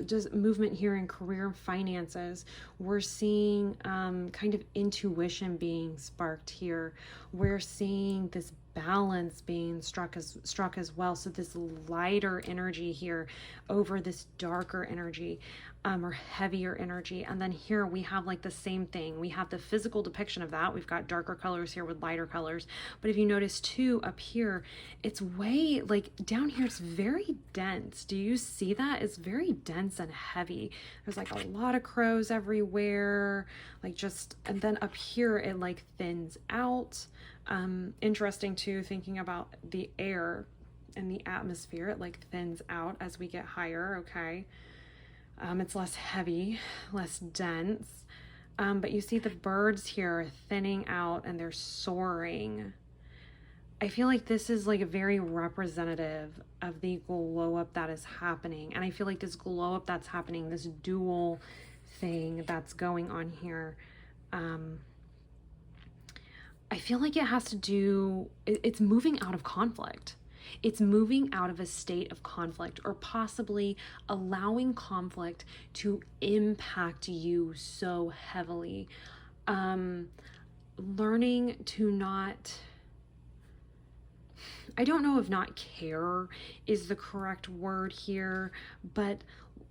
just movement here in career and finances. We're seeing kind of intuition being sparked here. We're seeing this balance being struck as well. So this lighter energy here over this darker energy, or heavier energy. And then here we have like the same thing. We have the physical depiction of that. We've got darker colors here with lighter colors. But if you notice too, up here, it's way like down here, it's very dense. Do you see that? It's very dense and heavy. There's like a lot of crows everywhere, like just, and then up here it like thins out. Interesting too, thinking about the air and the atmosphere, it like thins out as we get higher. Okay. It's less heavy, less dense. But you see the birds here are thinning out and they're soaring. I feel like this is like a very representative of the glow up that is happening. And I feel like this glow up that's happening, this dual thing that's going on here, I feel like it has to do, it's moving out of conflict. It's moving out of a state of conflict, or possibly allowing conflict to impact you so heavily. Learning to not, I don't know if not care is the correct word here, but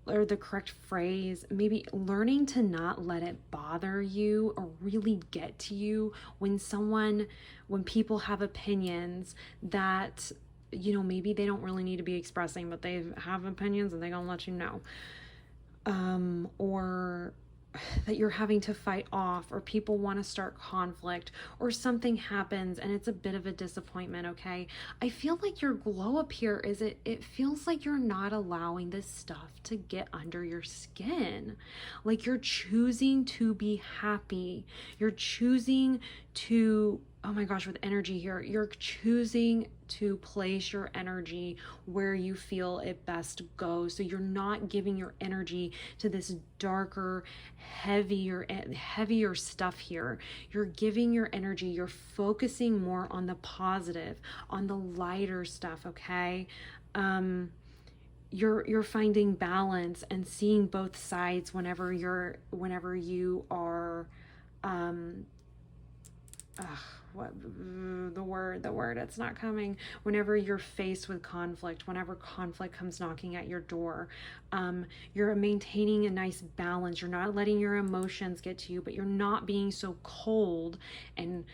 or the correct phrase, maybe learning to not let it bother you or really get to you when people have opinions that, you know, maybe they don't really need to be expressing, but they have opinions and they're gonna let you know. Or that you're having to fight off, or people want to start conflict, or something happens and it's a bit of a disappointment. Okay, I feel like your glow up here is it feels like you're not allowing this stuff to get under your skin. Like you're choosing to be happy. You're choosing to, oh my gosh, with energy here, you're choosing to place your energy where you feel it best goes. So you're not giving your energy to this darker, heavier stuff here. You're giving your energy, you're focusing more on the positive, on the lighter stuff, okay? You're finding balance and seeing both sides whenever you are the word, it's not coming. Whenever you're faced with conflict, whenever conflict comes knocking at your door, you're maintaining a nice balance. You're not letting your emotions get to you, but you're not being so cold and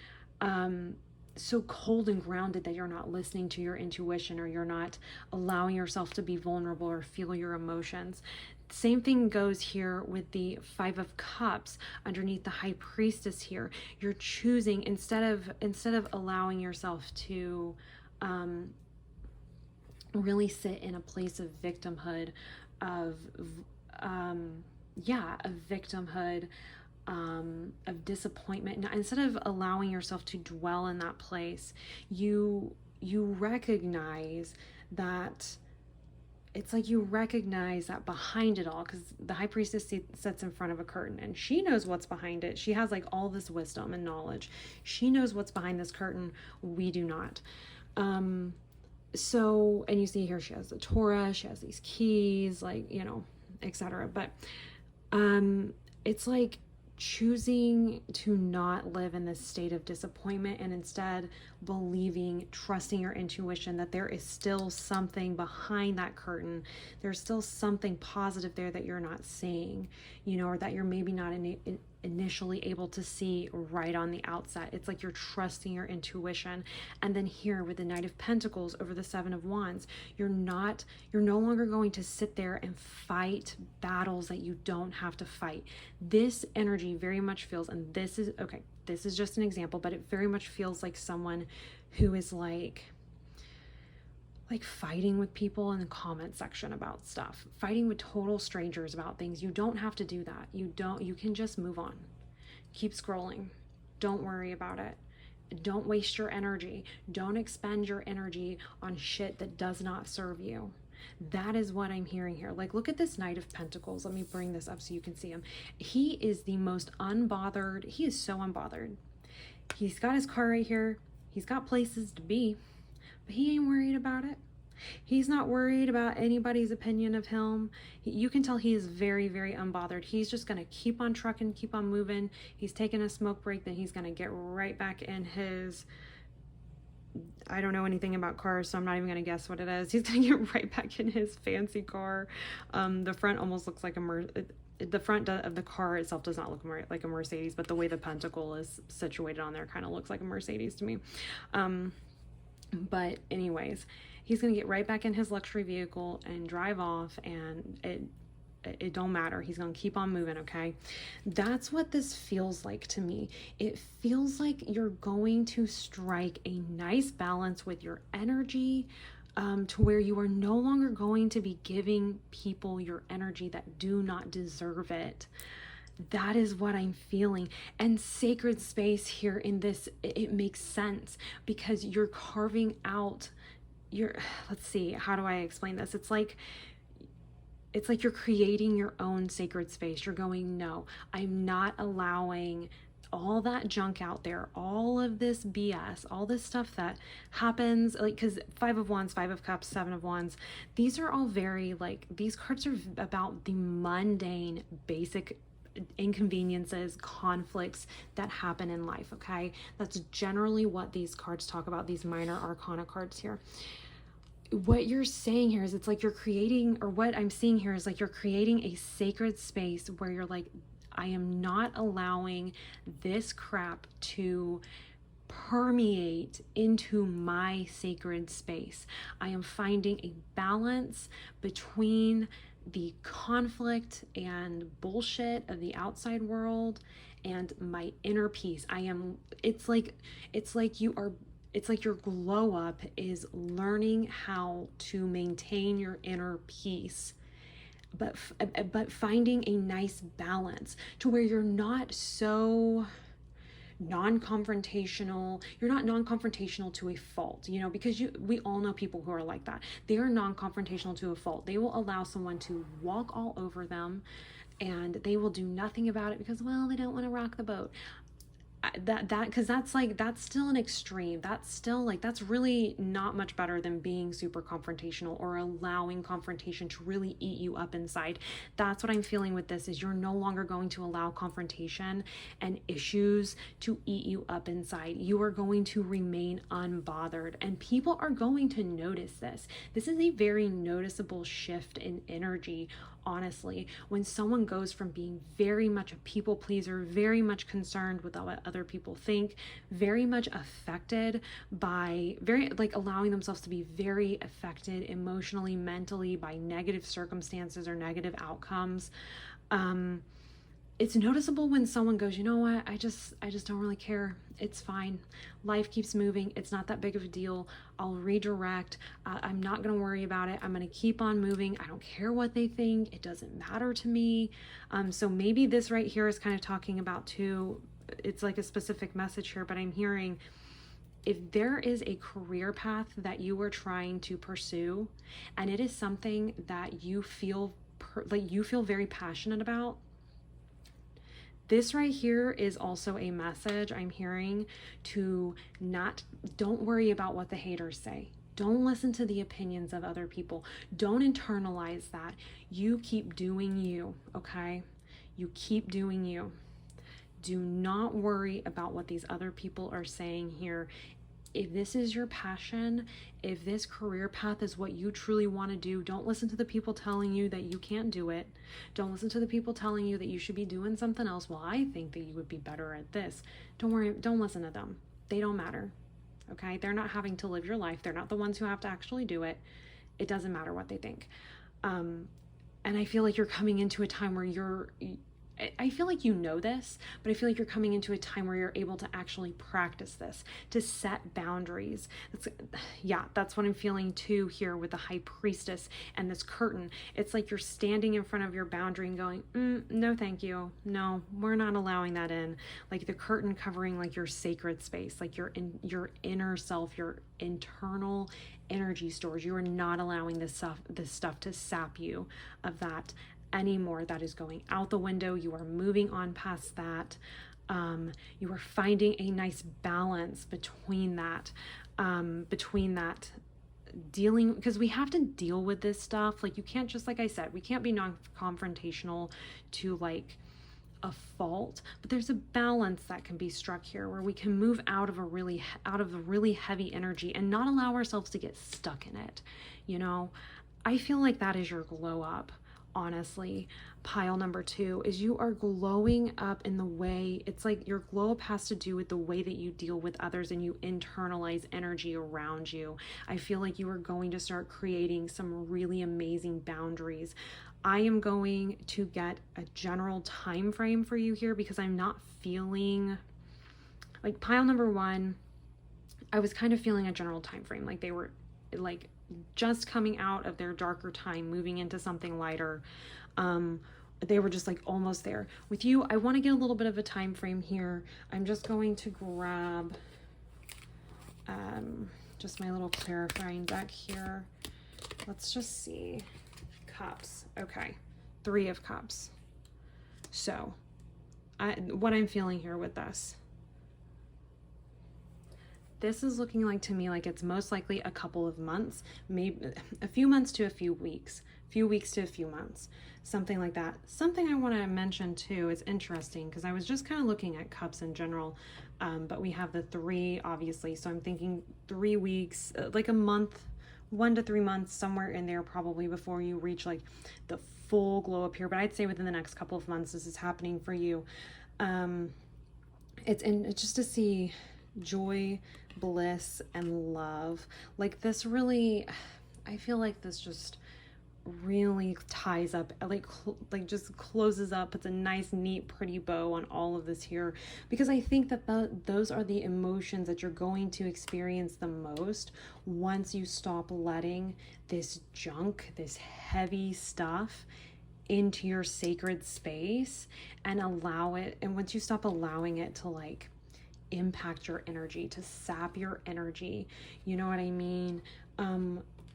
grounded that you're not listening to your intuition, or you're not allowing yourself to be vulnerable or feel your emotions. Same thing goes here with the Five of Cups underneath the High Priestess here. You're choosing, instead of allowing yourself to really sit in a place of victimhood, of disappointment. Now, instead of allowing yourself to dwell in that place, you recognize that. It's like you recognize that behind it all, because the High Priestess sits in front of a curtain and she knows what's behind it. She has like all this wisdom and knowledge. She knows what's behind this curtain. We do not. So, and you see here, she has the Torah, she has these keys, like, you know, etc. But it's like choosing to not live in this state of disappointment, and instead trusting your intuition that there is still something behind that curtain. There's still something positive there that you're not seeing, you know, or that you're maybe not initially able to see right on the outset. It's like you're trusting your intuition. And then here with the Knight of Pentacles over the Seven of Wands, you're no longer going to sit there and fight battles that you don't have to fight. This energy very much feels, and this is just an example, but it very much feels like someone who is like fighting with people in the comment section about stuff, fighting with total strangers about things. You don't have to do that. You can just move on. Keep scrolling. Don't worry about it. Don't waste your energy. Don't expend your energy on shit that does not serve you. That is what I'm hearing here. Like, look at this Knight of Pentacles. Let me bring this up so you can see him. He is the most unbothered. He is so unbothered. He's got his car right here. He's got places to be, but he ain't worried about it. He's not worried about anybody's opinion of him. You can tell he is very, very unbothered. He's just going to keep on trucking, keep on moving. He's taking a smoke break, then he's going to get right back in his... I don't know anything about cars, so I'm not even going to guess what it is. He's going to get right back in his fancy car. The front almost looks like the front of the car itself does not look like a Mercedes, but the way the pentacle is situated on there kind of looks like a Mercedes to me. But anyways, he's going to get right back in his luxury vehicle and drive off, and it don't matter. He's going to keep on moving, okay? That's what this feels like to me. It feels like you're going to strike a nice balance with your energy, to where you are no longer going to be giving people your energy that do not deserve it. That is what I'm feeling. And sacred space here in this, it makes sense because you're carving out let's see, how do I explain this? It's like you're creating your own sacred space. You're going, no, I'm not allowing all that junk out there, all of this BS, all this stuff that happens, like, because Five of Wands, Five of Cups, Seven of Wands, these are all very, like, these cards are about the mundane, basic inconveniences, conflicts that happen in life, okay? That's generally what these cards talk about, these minor arcana cards here. What you're saying here is it's like you're creating, or what I'm seeing here is like you're creating a sacred space where you're like, I am not allowing this crap to permeate into my sacred space. I am finding a balance between the conflict and bullshit of the outside world and my inner peace. It's like your glow up is learning how to maintain your inner peace, but finding a nice balance to where you're not so non-confrontational. You're not non-confrontational to a fault, because we all know people who are like that. They are non-confrontational to a fault. They will allow someone to walk all over them and they will do nothing about it because, well, they don't want to rock the boat. Because that's still an extreme. That's really not much better than being super confrontational or allowing confrontation to really eat you up inside. That's what I'm feeling with this, is you're no longer going to allow confrontation and issues to eat you up inside. You are going to remain unbothered, and people are going to notice this. This is a very noticeable shift in energy. Honestly, when someone goes from being very much a people pleaser, very much concerned with what other people think, very much affected by allowing themselves to be very affected emotionally, mentally by negative circumstances or negative outcomes. It's noticeable when someone goes, you know what, I just don't really care. It's fine. Life keeps moving. It's not that big of a deal. I'll redirect. I'm not going to worry about it. I'm going to keep on moving. I don't care what they think. It doesn't matter to me. So maybe this right here is kind of talking about too, it's like a specific message here, but I'm hearing, if there is a career path that you are trying to pursue and it is something that you feel very passionate about, this right here is also a message I'm hearing to don't worry about what the haters say. Don't listen to the opinions of other people. Don't internalize that. You keep doing you, okay? You keep doing you. Do not worry about what these other people are saying here. if this is your passion, if this career path is what you truly want to do, don't listen to the people telling you that you can't do it. Don't listen to the people telling you that you should be doing something else. Well, I think that you would be better at this. Don't worry, don't listen to them. They don't matter. Okay? They're not having to live your life. They're not the ones who have to actually do it. It doesn't matter what they think. And I feel like you're coming into a time where I feel like you know this, but I feel like you're coming into a time where you're able to actually practice this, to set boundaries. That's what I'm feeling too here with the High Priestess and this curtain. It's like you're standing in front of your boundary and going, no, thank you. No, we're not allowing that in. Like the curtain covering like your sacred space, like your inner self, your internal energy stores. You are not allowing this stuff to sap you of that anymore. That is going out the window. You are moving on past that. You are finding a nice balance between that dealing, because we have to deal with this stuff. Like you can't just, like I said, we can't be non-confrontational to like a fault, but there's a balance that can be struck here where we can move out of a really heavy energy and not allow ourselves to get stuck in it. You know, I feel like that is your glow up. Honestly, pile number 2 is you are glowing up in the way, it's like your glow up has to do with the way that you deal with others and you internalize energy around you. I feel like you are going to start creating some really amazing boundaries. I am going to get a general time frame for you here because I'm not feeling like pile number 1. I was kind of feeling a general time frame, like they were like just coming out of their darker time, moving into something lighter. They were just like almost there. With you, I want to get a little bit of a time frame here. I'm just going to grab just my little clarifying deck here. Let's just see. Cups. Okay. 3 of Cups. So what I'm feeling here with this is looking like to me like it's most likely a couple of months, maybe a few months to a few weeks to a few months, something like that. Something I want to mention too is interesting because I was just kind of looking at cups in general, but we have the 3 obviously, so I'm thinking 3 weeks, like a month, 1 to 3 months, somewhere in there probably before you reach like the full glow up here. But I'd say within the next couple of months this is happening for you. It's just to see joy, bliss, and love. Like this really, I feel like this just really ties up, like just closes up, puts a nice, neat, pretty bow on all of this here, because I think that those are the emotions that you're going to experience the most once you stop letting this junk, this heavy stuff into your sacred space and allow it. And once you stop allowing it to like impact your energy, to sap your energy, you know what I mean?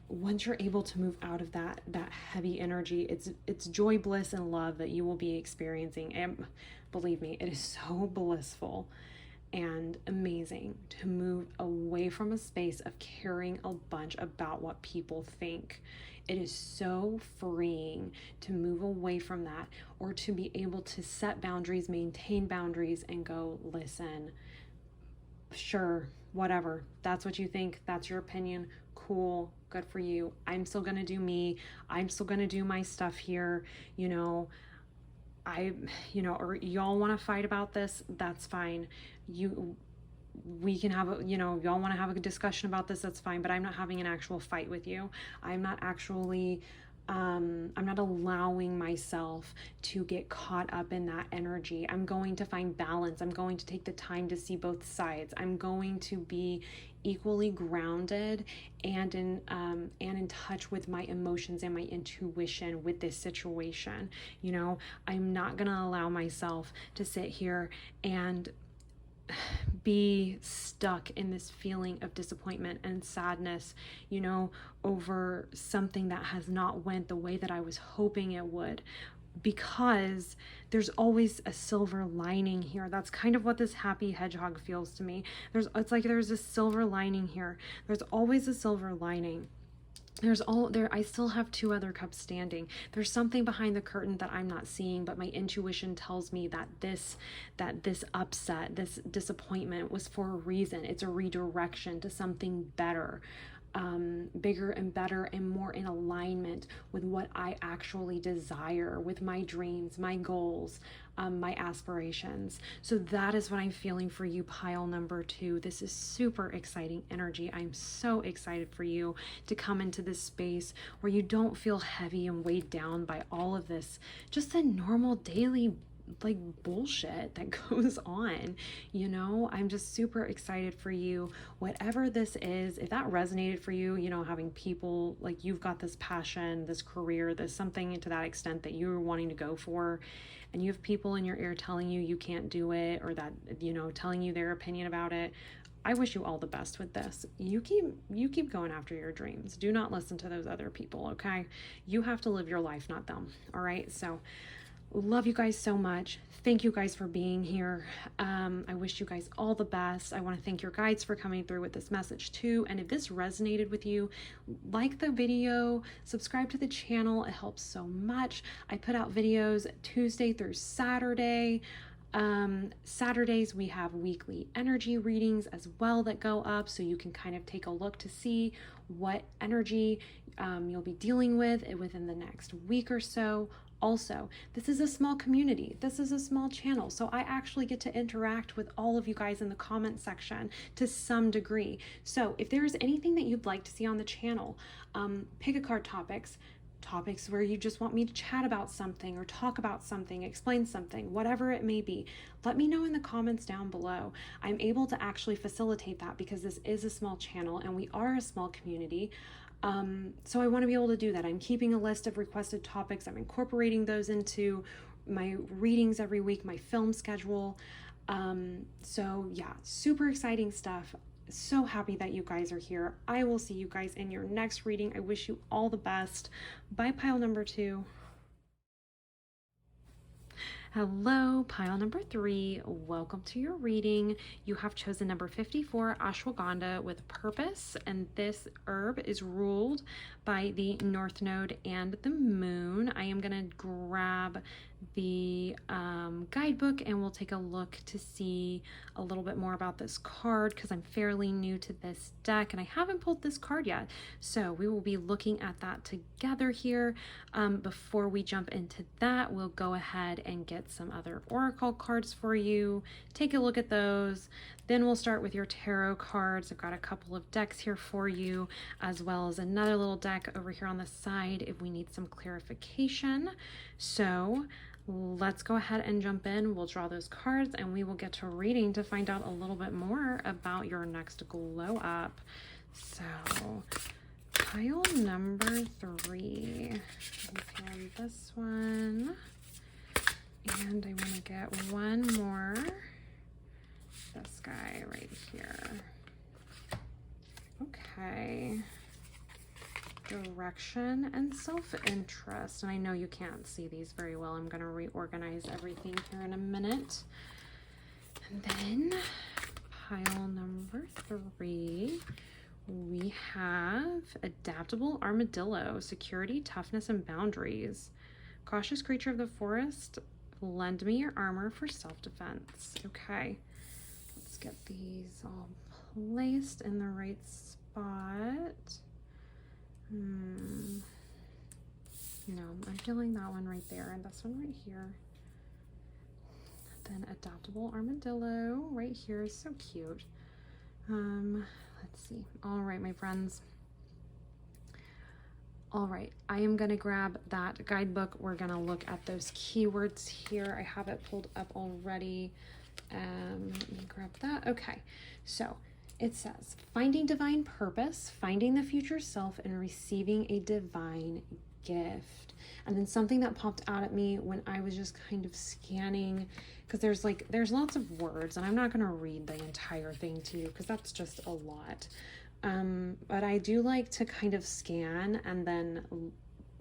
Once you're able to move out of that heavy energy, it's joy, bliss, and love that you will be experiencing. And believe me, it is so blissful and amazing to move away from a space of caring a bunch about what people think. It is so freeing to move away from that, or to be able to set boundaries, maintain boundaries, and go, listen, sure, whatever, that's what you think, that's your opinion, cool, good for you. I'm still gonna do me. I'm still gonna do my stuff here. You know, or y'all want to fight about this, that's fine. We can have y'all want to have a discussion about this, that's fine, but I'm not having an actual fight with you. I'm not actually I'm not allowing myself to get caught up in that energy. I'm going to find balance. I'm going to take the time to see both sides. I'm going to be equally grounded and in touch with my emotions and my intuition with this situation. You know, I'm not going to allow myself to sit here and be stuck in this feeling of disappointment and sadness, you know, over something that has not went the way that I was hoping it would, because there's always a silver lining here. That's kind of what this happy hedgehog feels to me. It's like there's a silver lining here. There's always a silver lining. I still have two other cups standing. There's something behind the curtain that I'm not seeing, but my intuition tells me that this upset, this disappointment was for a reason. It's a redirection to something better, bigger and better and more in alignment with what I actually desire, with my dreams, my goals, my aspirations. So that is what I'm feeling for you, pile number 2. This is super exciting energy. I'm so excited for you to come into this space where you don't feel heavy and weighed down by all of this, just the normal daily like bullshit that goes on. I'm just super excited for you, whatever this is. If that resonated for you, having people like, you've got this passion, this career, this something to that extent that you're wanting to go for, and you have people in your ear telling you can't do it, or that telling you their opinion about it, I wish you all the best with this. You keep going after your dreams. Do not listen to those other people, okay? You have to live your life, not them. All right? So love you guys so much. Thank you guys for being here. I wish you guys all the best. I want to thank your guides for coming through with this message too. And if this resonated with you, like the video, subscribe to the channel. It helps so much. I put out videos Tuesday through Saturday. Saturdays we have weekly energy readings as well that go up, so you can kind of take a look to see what energy you'll be dealing with within the next week or so. Also, this is a small community. This is a small channel. So I actually get to interact with all of you guys in the comment section to some degree. So if there's anything that you'd like to see on the channel, pick a card topics where you just want me to chat about something or talk about something, explain something, whatever it may be, let me know in the comments down below. I'm able to actually facilitate that because this is a small channel and we are a small community. So I want to be able to do that. I'm keeping a list of requested topics. I'm incorporating those into my readings every week, my film schedule. So yeah, super exciting stuff. So happy that you guys are here. I will see you guys in your next reading. I wish you all the best. Bye, pile number 2. Hello, pile number 3. Welcome to your reading. You have chosen number 54, ashwagandha with purpose, and this herb is ruled by the North Node and the Moon. I am going to grab the guidebook and we'll take a look to see a little bit more about this card because I'm fairly new to this deck and I haven't pulled this card yet. So we will be looking at that together here. Before we jump into that, we'll go ahead and get some other oracle cards for you. Take a look at those. Then we'll start with your tarot cards. I've got a couple of decks here for you, as well as another little deck over here on the side if we need some clarification. So let's go ahead and jump in. We'll draw those cards and we will get to reading to find out a little bit more about your next glow up. So pile number 3. Let me find this one. And I want to get one more. This guy right here. Okay. Direction and self-interest. And I know you can't see these very well. I'm going to reorganize everything here in a minute. And then pile number 3, we have adaptable armadillo, security, toughness, and boundaries. Cautious creature of the forest, lend me your armor for self-defense. Okay, let's get these all placed in the right spot. No, I'm feeling that one right there and this one right here. Then adaptable armadillo right here is so cute. Let's see. All right, my friends. All right, I am going to grab that guidebook. We're going to look at those keywords here. I have it pulled up already. Let me grab that. Okay, so it says, finding divine purpose, finding the future self, and receiving a divine gift. And then something that popped out at me when I was just kind of scanning, because there's lots of words, and I'm not going to read the entire thing to you because that's just a lot. But I do like to kind of scan and then,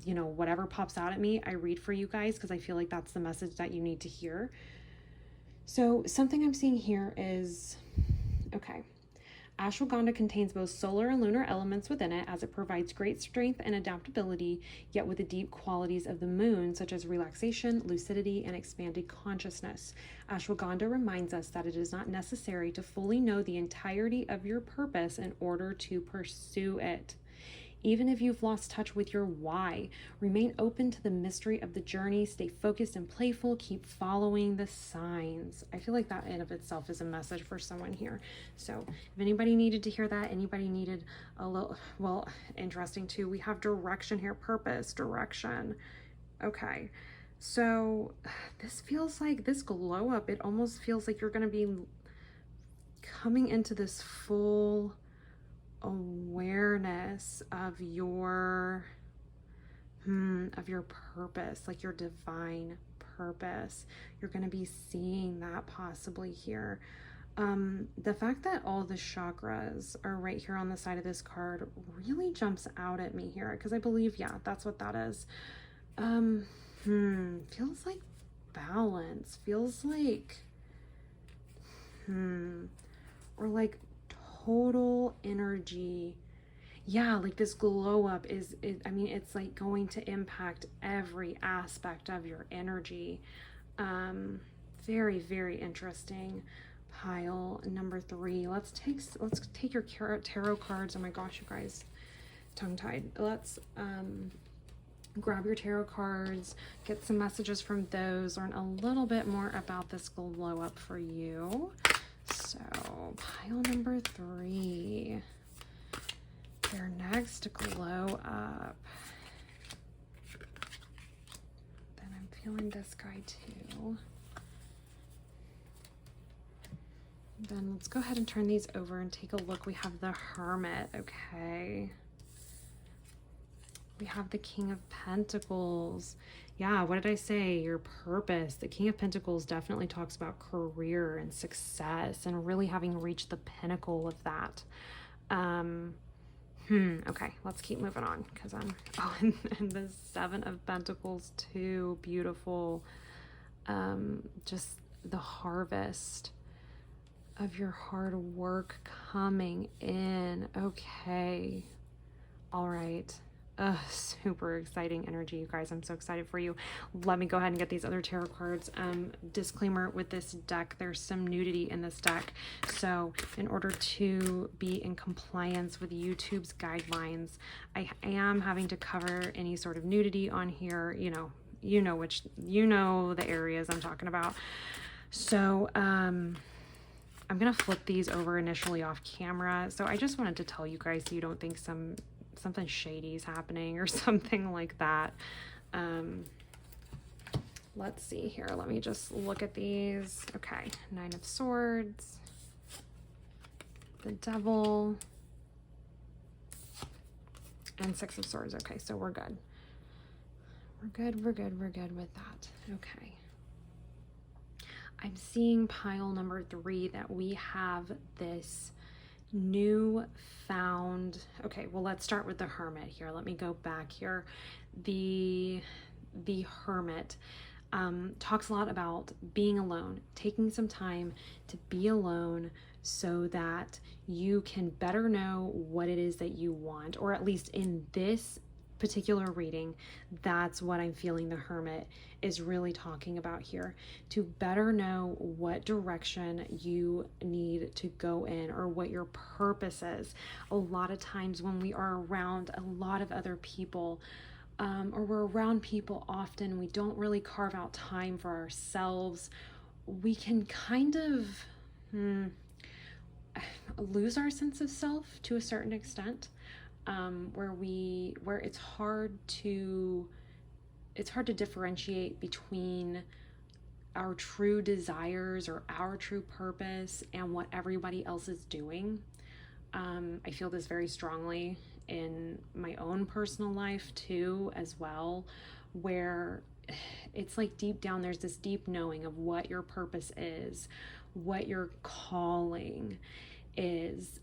whatever pops out at me, I read for you guys because I feel like that's the message that you need to hear. So something I'm seeing here is, okay, Ashwagandha contains both solar and lunar elements within it, as it provides great strength and adaptability, yet with the deep qualities of the moon, such as relaxation, lucidity, and expanded consciousness. Ashwagandha reminds us that it is not necessary to fully know the entirety of your purpose in order to pursue it. Even if you've lost touch with your why, remain open to the mystery of the journey, stay focused and playful, keep following the signs. I feel like that in of itself is a message for someone here. So if anybody needed to hear that, anybody needed a little, well, interesting too, we have direction here, purpose, direction. Okay, so this feels like this glow up, it almost feels like you're going to be coming into this full awareness of your purpose, like your divine purpose. You're going to be seeing that possibly here. The fact that all the chakras are right here on the side of this card really jumps out at me here, because I believe, yeah, that's what that is. Feels like balance, feels like or like total energy. Yeah, like this glow up is I mean, it's like going to impact every aspect of your energy. Very, very interesting. Pile number 3. Let's take your tarot cards. Oh my gosh, you guys, tongue-tied. Let's grab your tarot cards, get some messages from those, learn a little bit more about this glow up for you. So, pile number 3, their next glow up. Then I'm feeling this guy too. Then let's go ahead and turn these over and take a look. We have the Hermit, okay. We have the King of Pentacles. Yeah, what did I say? Your purpose. The King of Pentacles definitely talks about career and success and really having reached the pinnacle of that. Okay, let's keep moving on, because and the 7 of Pentacles too. Beautiful. Just the harvest of your hard work coming in. Okay. All right. Super exciting energy, you guys. I'm so excited for you. Let me go ahead and get these other tarot cards. Disclaimer with this deck, there's some nudity in this deck. So in order to be in compliance with YouTube's guidelines, I am having to cover any sort of nudity on here. You know the areas I'm talking about. So, I'm going to flip these over initially off camera. So I just wanted to tell you guys so you don't think something shady is happening or something like that. Let's see here. Let me just look at these. Okay. 9 of Swords, the Devil, and 6 of Swords. Okay, so we're good. We're good with that. Okay. I'm seeing pile number 3 that we have this new found. Okay, well, let's start with the Hermit here. Let me go back here. The Hermit talks a lot about being alone, taking some time to be alone so that you can better know what it is that you want, or at least in this particular reading, that's what I'm feeling the Hermit is really talking about here, to better know what direction you need to go in or what your purpose is. A lot of times when we are around a lot of other people, or we're around people often, we don't really carve out time for ourselves. We can kind of lose our sense of self to a certain extent. Where it's hard to differentiate between our true desires or our true purpose and what everybody else is doing. I feel this very strongly in my own personal life too, as well, where it's like deep down there's this deep knowing of what your purpose is, what your calling is.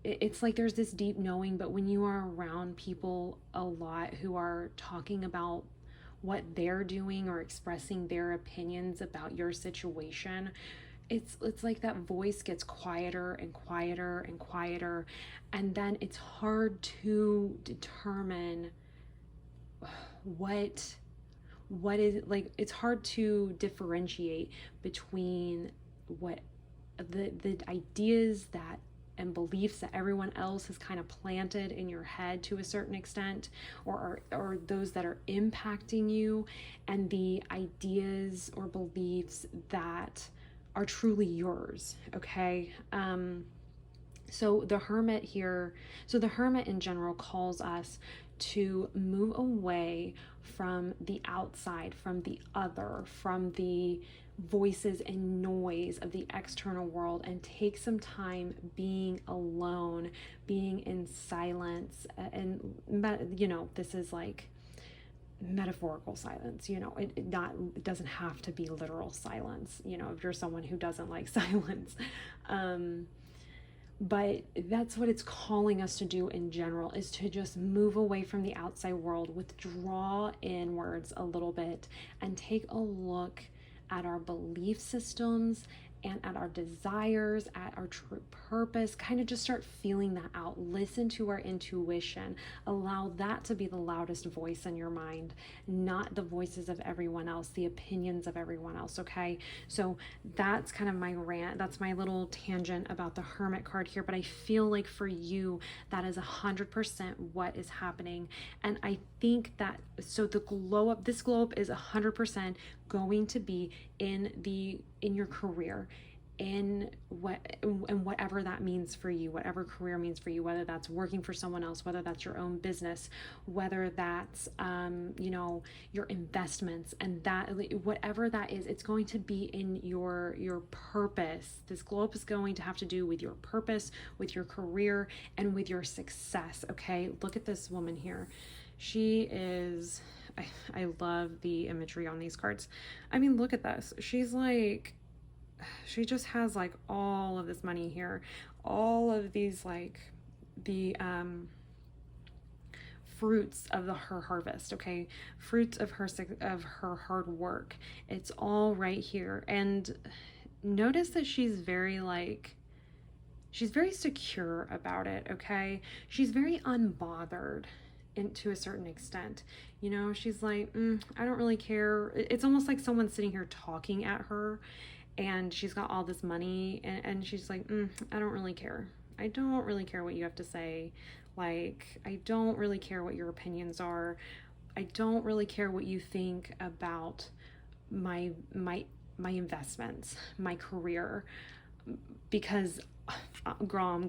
It's like there's this deep knowing, but when you are around people a lot who are talking about what they're doing or expressing their opinions about your situation, it's like that voice gets quieter and quieter and quieter, and then it's hard to determine what is, like, it's hard to differentiate between what the ideas that and beliefs that everyone else has kind of planted in your head to a certain extent, or those that are impacting you, and the ideas or beliefs that are truly yours. Okay. So the hermit here, so the hermit in general calls us to move away from the outside, from the other, from the voices and noise of the external world, and take some time being alone, being in silence. And, you know, this is like metaphorical silence, you know, it doesn't have to be literal silence, you know, if you're someone who doesn't like silence. But that's what it's calling us to do in general, is to just move away from the outside world, withdraw inwards a little bit, and take a look at our belief systems and at our desires, at our true purpose. Kind of just start feeling that out. Listen to our intuition. Allow that to be the loudest voice in your mind, not the voices of everyone else, the opinions of everyone else, okay? So that's kind of my rant. That's my little tangent about the Hermit card here, but I feel like for you, that is 100% what is happening. And I think that, so the glow up, this glow up is 100% going to be in your career, in whatever that means for you, whatever career means for you, whether that's working for someone else, whether that's your own business, whether that's you know, your investments, and that, whatever that is, it's going to be in your purpose. This glow up is going to have to do with your purpose, with your career, and with your success. Okay, look at this woman here. She is, I love the imagery on these cards. I mean, look at this. She's like, she just has like all of this money here, all of these, like, the fruits of her harvest, okay? Fruits of her hard work. It's all right here. And notice that she's very secure about it, okay? She's very unbothered to a certain extent. You know, she's like, I don't really care. It's almost like someone's sitting here talking at her, and she's got all this money, and she's like, I don't really care. I don't really care what you have to say. Like, I don't really care what your opinions are. I don't really care what you think about my investments, my career, because girl, I'm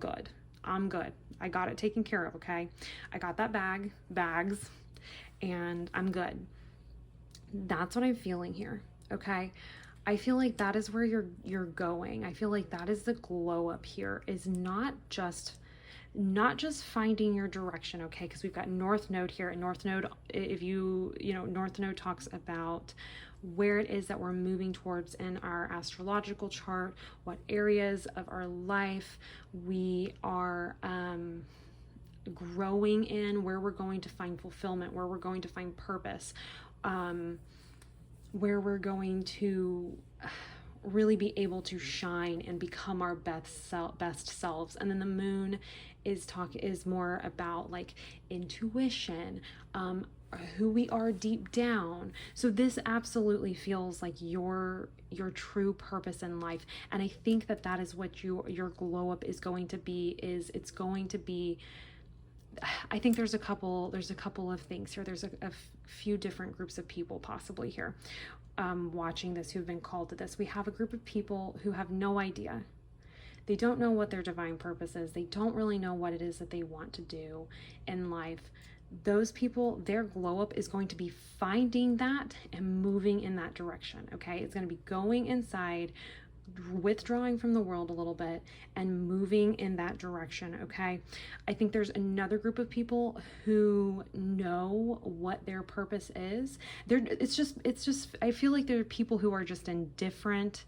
good. I got it taken care of, okay? I got that bags, and I'm good. That's what I'm feeling here, okay? I feel like that is where you're going. I feel like that is the glow up here, is not just finding your direction, okay? Because we've got North Node here, and North Node, if you know, North Node talks about where it is that we're moving towards in our astrological chart, what areas of our life we are growing in, where we're going to find fulfillment, where we're going to find purpose, where we're going to really be able to shine and become our best selves. And then the moon is more about like intuition, who we are deep down. So this absolutely feels like your true purpose in life. And I think that is what your glow up is going to be. It's going to be, I think there's a couple of things here. There's a few different groups of people possibly here watching this who've been called to this. We have a group of people who have no idea. They don't know what their divine purpose is. They don't really know what it is that they want to do in life. Those people, their glow up is going to be finding that and moving in that direction, okay? It's going to be going inside, withdrawing from the world a little bit, and moving in that direction, okay? I think there's another group of people who know what their purpose is. It's just I feel like there are people who are just in different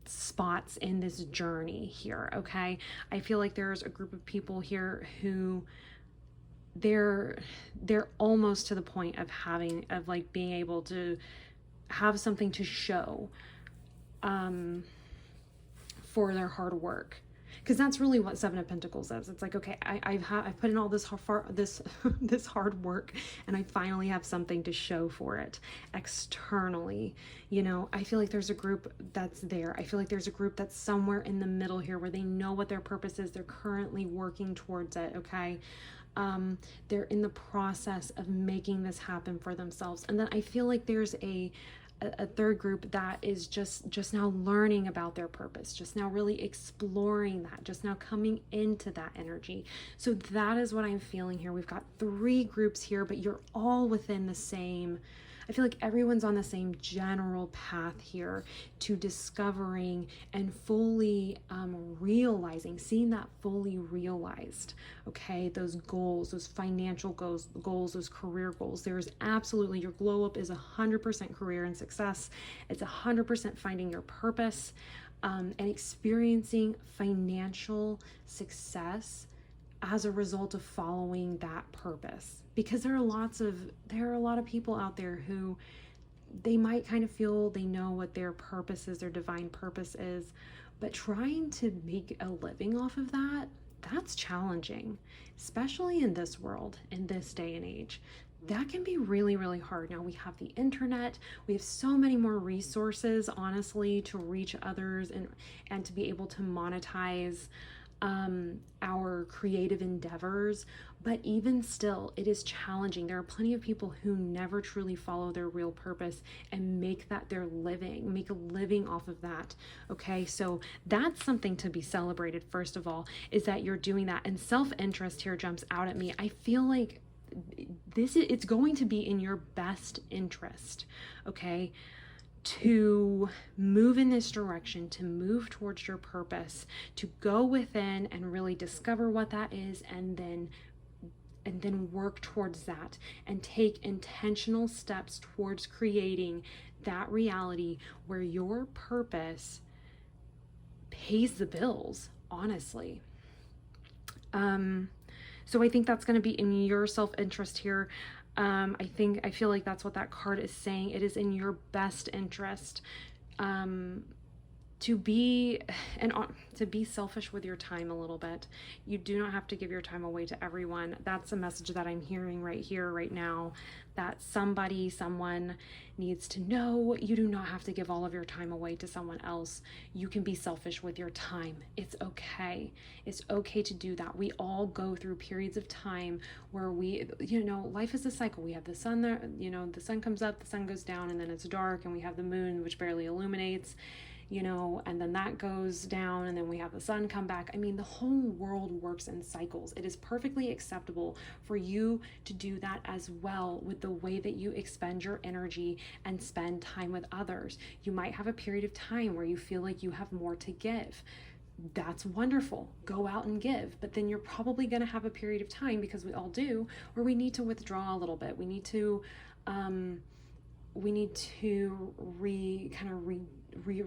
spots in this journey here, okay? I feel like there's a group of people here who they're almost to the point of being able to have something to show, for their hard work. Because that's really what Seven of Pentacles is. It's like, okay, I've put in all this this hard work, and I finally have something to show for it externally. You know, I feel like there's a group that's there. I feel like there's a group that's somewhere in the middle here where they know what their purpose is. They're currently working towards it, okay? They're in the process of making this happen for themselves. And then I feel like there's a third group that is just now learning about their purpose, just now really exploring that, just now coming into that energy. So that is what I'm feeling here. We've got 3 groups here, but you're all within the same, I feel like everyone's on the same general path here to discovering and fully realizing, seeing that fully realized, okay? Those goals, those financial goals, those career goals. There's absolutely, your glow up is 100% career and success. It's 100% finding your purpose and experiencing financial success as a result of following that purpose. Because there are a lot of people out there who they might kind of feel they know what their purpose is, their divine purpose is, but trying to make a living off of that, that's challenging, especially in this world, in this day and age. That can be really, really hard. Now we have the internet, we have so many more resources, honestly, to reach others and to be able to monetize our creative endeavors, but even still, it is challenging. There are plenty of people who never truly follow their real purpose and make that their living, make a living off of that. Okay, so that's something to be celebrated. First of all, is that you're doing that, and self-interest here jumps out at me. I feel like it's going to be in your best interest, okay, to move in this direction, to move towards your purpose, to go within and really discover what that is, and then work towards that and take intentional steps towards creating that reality where your purpose pays the bills, honestly. So I think that's going to be in your self-interest here. I feel like that's what that card is saying. It is in your best interest to be selfish with your time a little bit. You do not have to give your time away to everyone. That's a message that I'm hearing right here, right now, that someone needs to know. You do not have to give all of your time away to someone else. You can be selfish with your time. It's okay. It's okay to do that. We all go through periods of time where life is a cycle. We have the sun there, the sun comes up, the sun goes down, and then it's dark, and we have the moon, which barely illuminates, and then that goes down, and then we have the sun come back. I mean, the whole world works in cycles. It is perfectly acceptable for you to do that as well with the way that you expend your energy and spend time with others. You might have a period of time where you feel like you have more to give. That's wonderful. Go out and give. But then you're probably going to have a period of time, because we all do, where we need to withdraw a little bit. We need to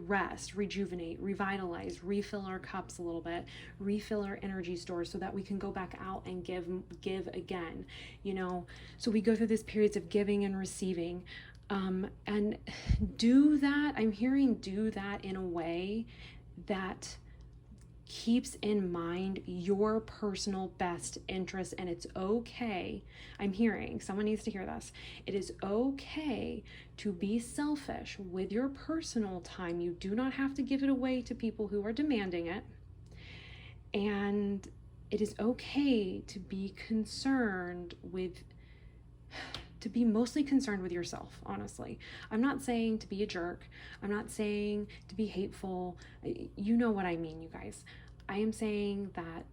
rest, rejuvenate, revitalize, refill our cups a little bit, refill our energy stores so that we can go back out and give again, So we go through these periods of giving and receiving, and do that. I'm hearing do that in a way that keeps in mind your personal best interest. And it's okay. I'm hearing, someone needs to hear this. It is okay to be selfish with your personal time. You do not have to give it away to people who are demanding it. And it is okay to be mostly concerned with yourself, honestly. I'm not saying to be a jerk. I'm not saying to be hateful. You know what I mean, you guys. I am saying that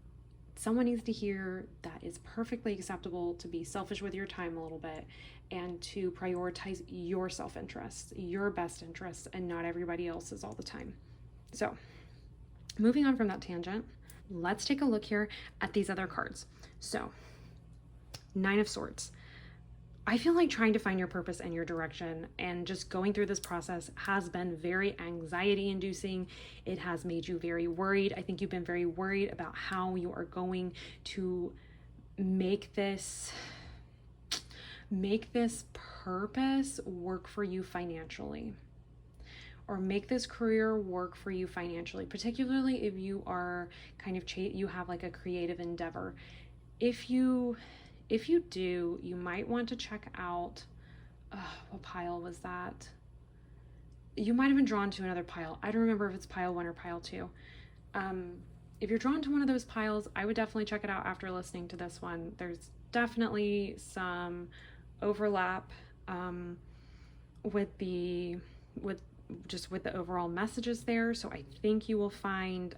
someone needs to hear that it's perfectly acceptable to be selfish with your time a little bit and to prioritize your self-interest, your best interests, and not everybody else's all the time. So, moving on from that tangent, let's take a look here at these other cards. So, 9 of Swords. I feel like trying to find your purpose and your direction and just going through this process has been very anxiety inducing. It has made you very worried. I think you've been very worried about how you are going to make this purpose work for you financially. or make this career work for you financially, particularly if you are kind of you have like a creative endeavor. If you do, you might want to check out, what pile was that? You might have been drawn to another pile. I don't remember if it's pile 1 or pile 2. If you're drawn to one of those piles, I would definitely check it out after listening to this one. There's definitely some overlap with the overall messages there. So I think you will find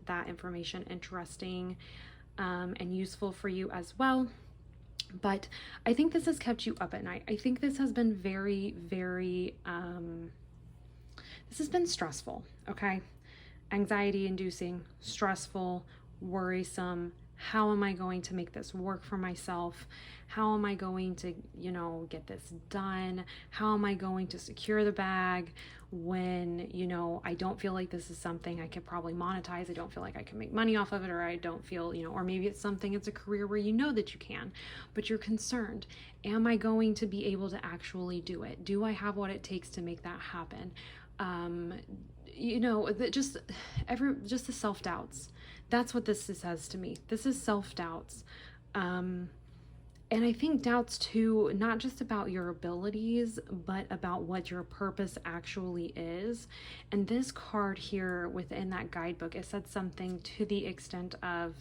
that information interesting and useful for you as well. But I think this has kept you up at night. I think this has been very, very, this has been stressful, okay? Anxiety inducing, stressful, worrisome. How am I going to make this work for myself? How am I going to, get this done? How am I going to secure the bag when, I don't feel like this is something I could probably monetize. I don't feel like I can make money off of it, or I don't feel, or maybe it's a career where that you can, but you're concerned. Am I going to be able to actually do it? Do I have what it takes to make that happen? Just the self-doubts. That's what this says to me. This is self-doubts. And I think doubts too, not just about your abilities, but about what your purpose actually is. And this card here within that guidebook, it said something to the extent of,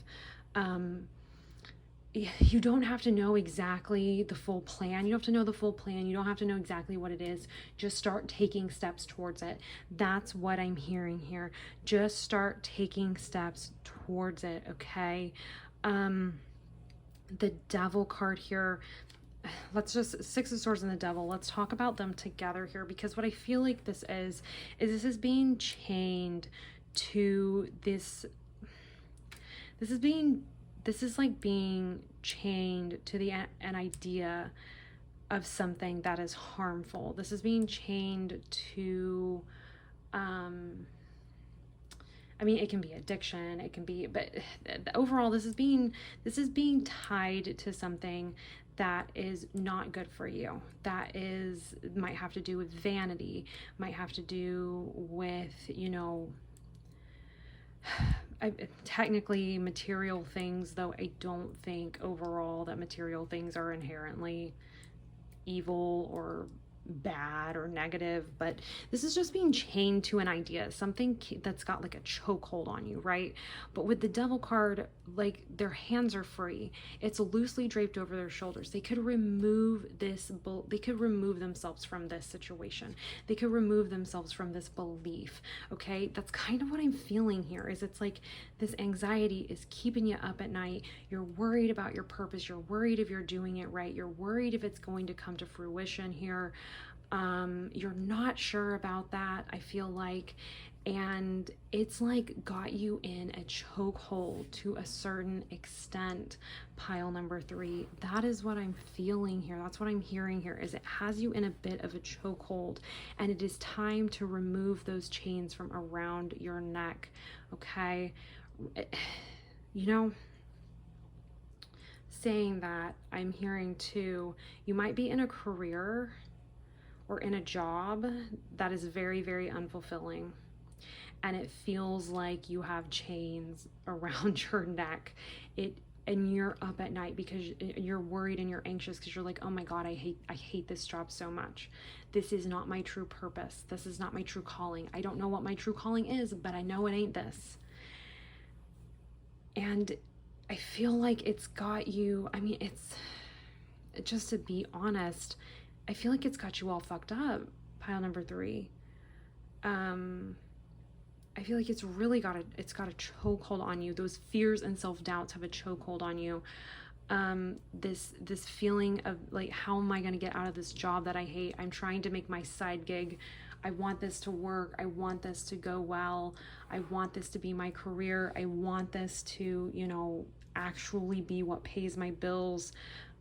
you don't have to know exactly the full plan. You don't have to know the full plan. You don't have to know exactly what it is. Just start taking steps towards it. That's what I'm hearing here. Just start taking steps towards it, okay? The Devil card here, let's just, Six of Swords and the Devil, let's talk about them together here, because what I feel like this is being chained to this is like being chained to an idea of something that is harmful. This is being chained to, it can be addiction, it can be, but overall, this is being tied to something that is not good for you. Might have to do with vanity, might have to do with, technically material things, though I don't think overall that material things are inherently evil or bad or negative, but this is just being chained to an idea, something that's got like a chokehold on you, right? But with the Devil card, like, their hands are free. It's loosely draped over their shoulders. They could remove themselves from this situation. They could remove themselves from this belief, okay? That's kind of what I'm feeling here, is it's like this anxiety is keeping you up at night. You're worried about your purpose. You're worried if you're doing it right. You're worried if it's going to come to fruition here. You're not sure about that, I feel like, and it's like got you in a chokehold to a certain extent, pile number 3. That is what I'm feeling here. That's what I'm hearing here, is it has you in a bit of a chokehold, and it is time to remove those chains from around your neck, okay? Saying that, I'm hearing too, you might be in a career or in a job that is very, very unfulfilling, and it feels like you have chains around your neck, and you're up at night because you're worried and you're anxious because you're like, oh my God, I hate this job so much. This is not my true purpose. This is not my true calling. I don't know what my true calling is, but I know it ain't this. And I feel like it's got you, it's just, to be honest, I feel like it's got you all fucked up, pile number 3. I feel like it's really got a chokehold on you. Those fears and self-doubts have a chokehold on you. This feeling of like, how am I going to get out of this job that I hate? I'm trying to make my side gig. I want this to work. I want this to go well. I want this to be my career. I want this to, actually be what pays my bills.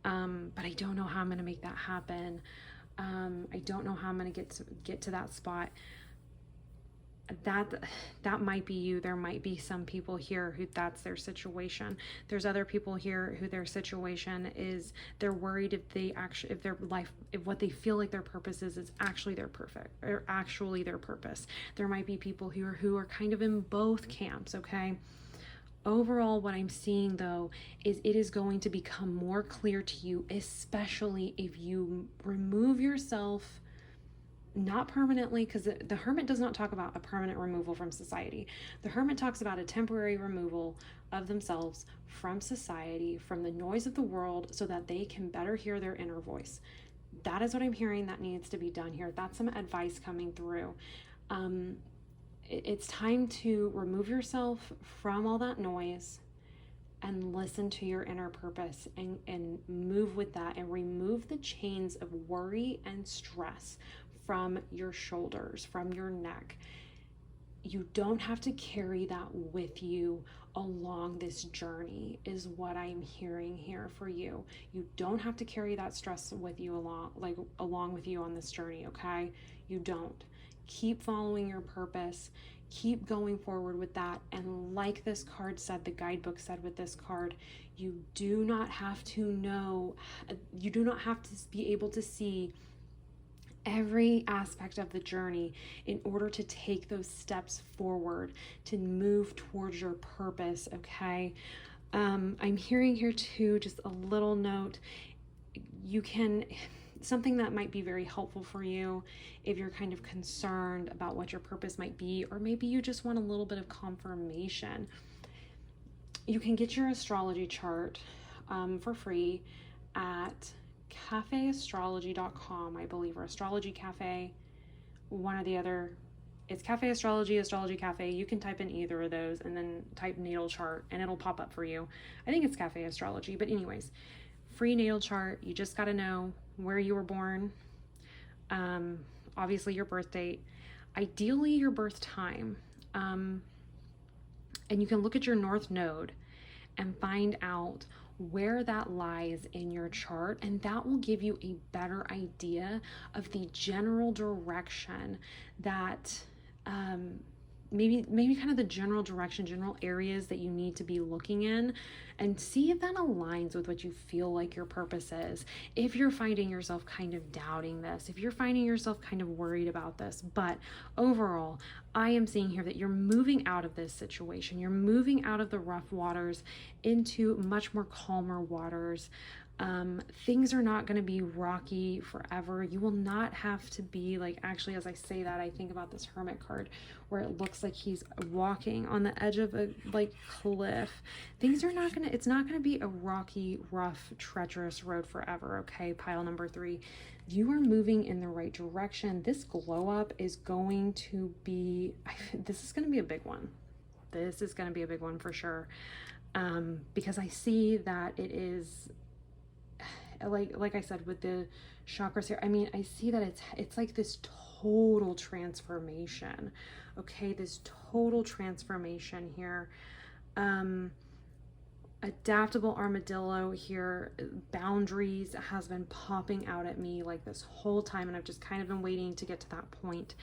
But I don't know how I'm going to make that happen. I don't know how I'm going to get to that spot. that might be you. There might be some people here who that's their situation. There's other people here who their situation is they're worried if their life, if what they feel like their purpose is actually their actually their purpose. There might be people who are kind of in both camps, okay? Overall, what I'm seeing though is it is going to become more clear to you, especially if you remove yourself. Not permanently, because the hermit does not talk about a permanent removal from society. The hermit talks about a temporary removal of themselves from society, from the noise of the world, so that they can better hear their inner voice. That is what I'm hearing that needs to be done here. That's some advice coming through. It's time to remove yourself from all that noise and listen to your inner purpose and move with that and remove the chains of worry and stress from your shoulders, from your neck. You don't have to carry that with you along this journey, is what I'm hearing here for you. You don't have to carry that stress with you along with you on this journey, okay? You don't. Keep following your purpose. Keep going forward with that. And like this card said, the guidebook said with this card, you do not have to be able to see every aspect of the journey in order to take those steps forward to move towards your purpose, okay? I'm hearing here too, just a little note. Something that might be very helpful for you if you're kind of concerned about what your purpose might be, or maybe you just want a little bit of confirmation. You can get your astrology chart for free at cafeastrology.com, I believe, or Astrology Cafe, one or the other. It's Cafe Astrology, Astrology Cafe. You can type in either of those and then type natal chart and it'll pop up for you. I think it's Cafe Astrology, but anyways, free natal chart. You just got to know where you were born, obviously your birth date, ideally your birth time, and you can look at your north node and find out where that lies in your chart, and that will give you a better idea of the general direction that maybe kind of the general direction, general areas that you need to be looking in, and see if that aligns with what you feel like your purpose is. If you're finding yourself kind of doubting this, if you're finding yourself kind of worried about this, but overall, I am seeing here that you're moving out of this situation. You're moving out of the rough waters into much more calmer waters. Things are not going to be rocky forever. You will not have to be like, actually, as I say that, I think about this hermit card where it looks like he's walking on the edge of a cliff. It's not going to be a rocky, rough, treacherous road forever. Okay. Pile number 3, you are moving in the right direction. This glow up is going to be, this is going to be a big one. This is going to be a big one for sure. Because I see that it is, like I said, with the chakras here, I mean, I see that it's like this total transformation. Okay, this total transformation here. Adaptable armadillo here, boundaries has been popping out at me like this whole time, and I've just kind of been waiting to get to that point.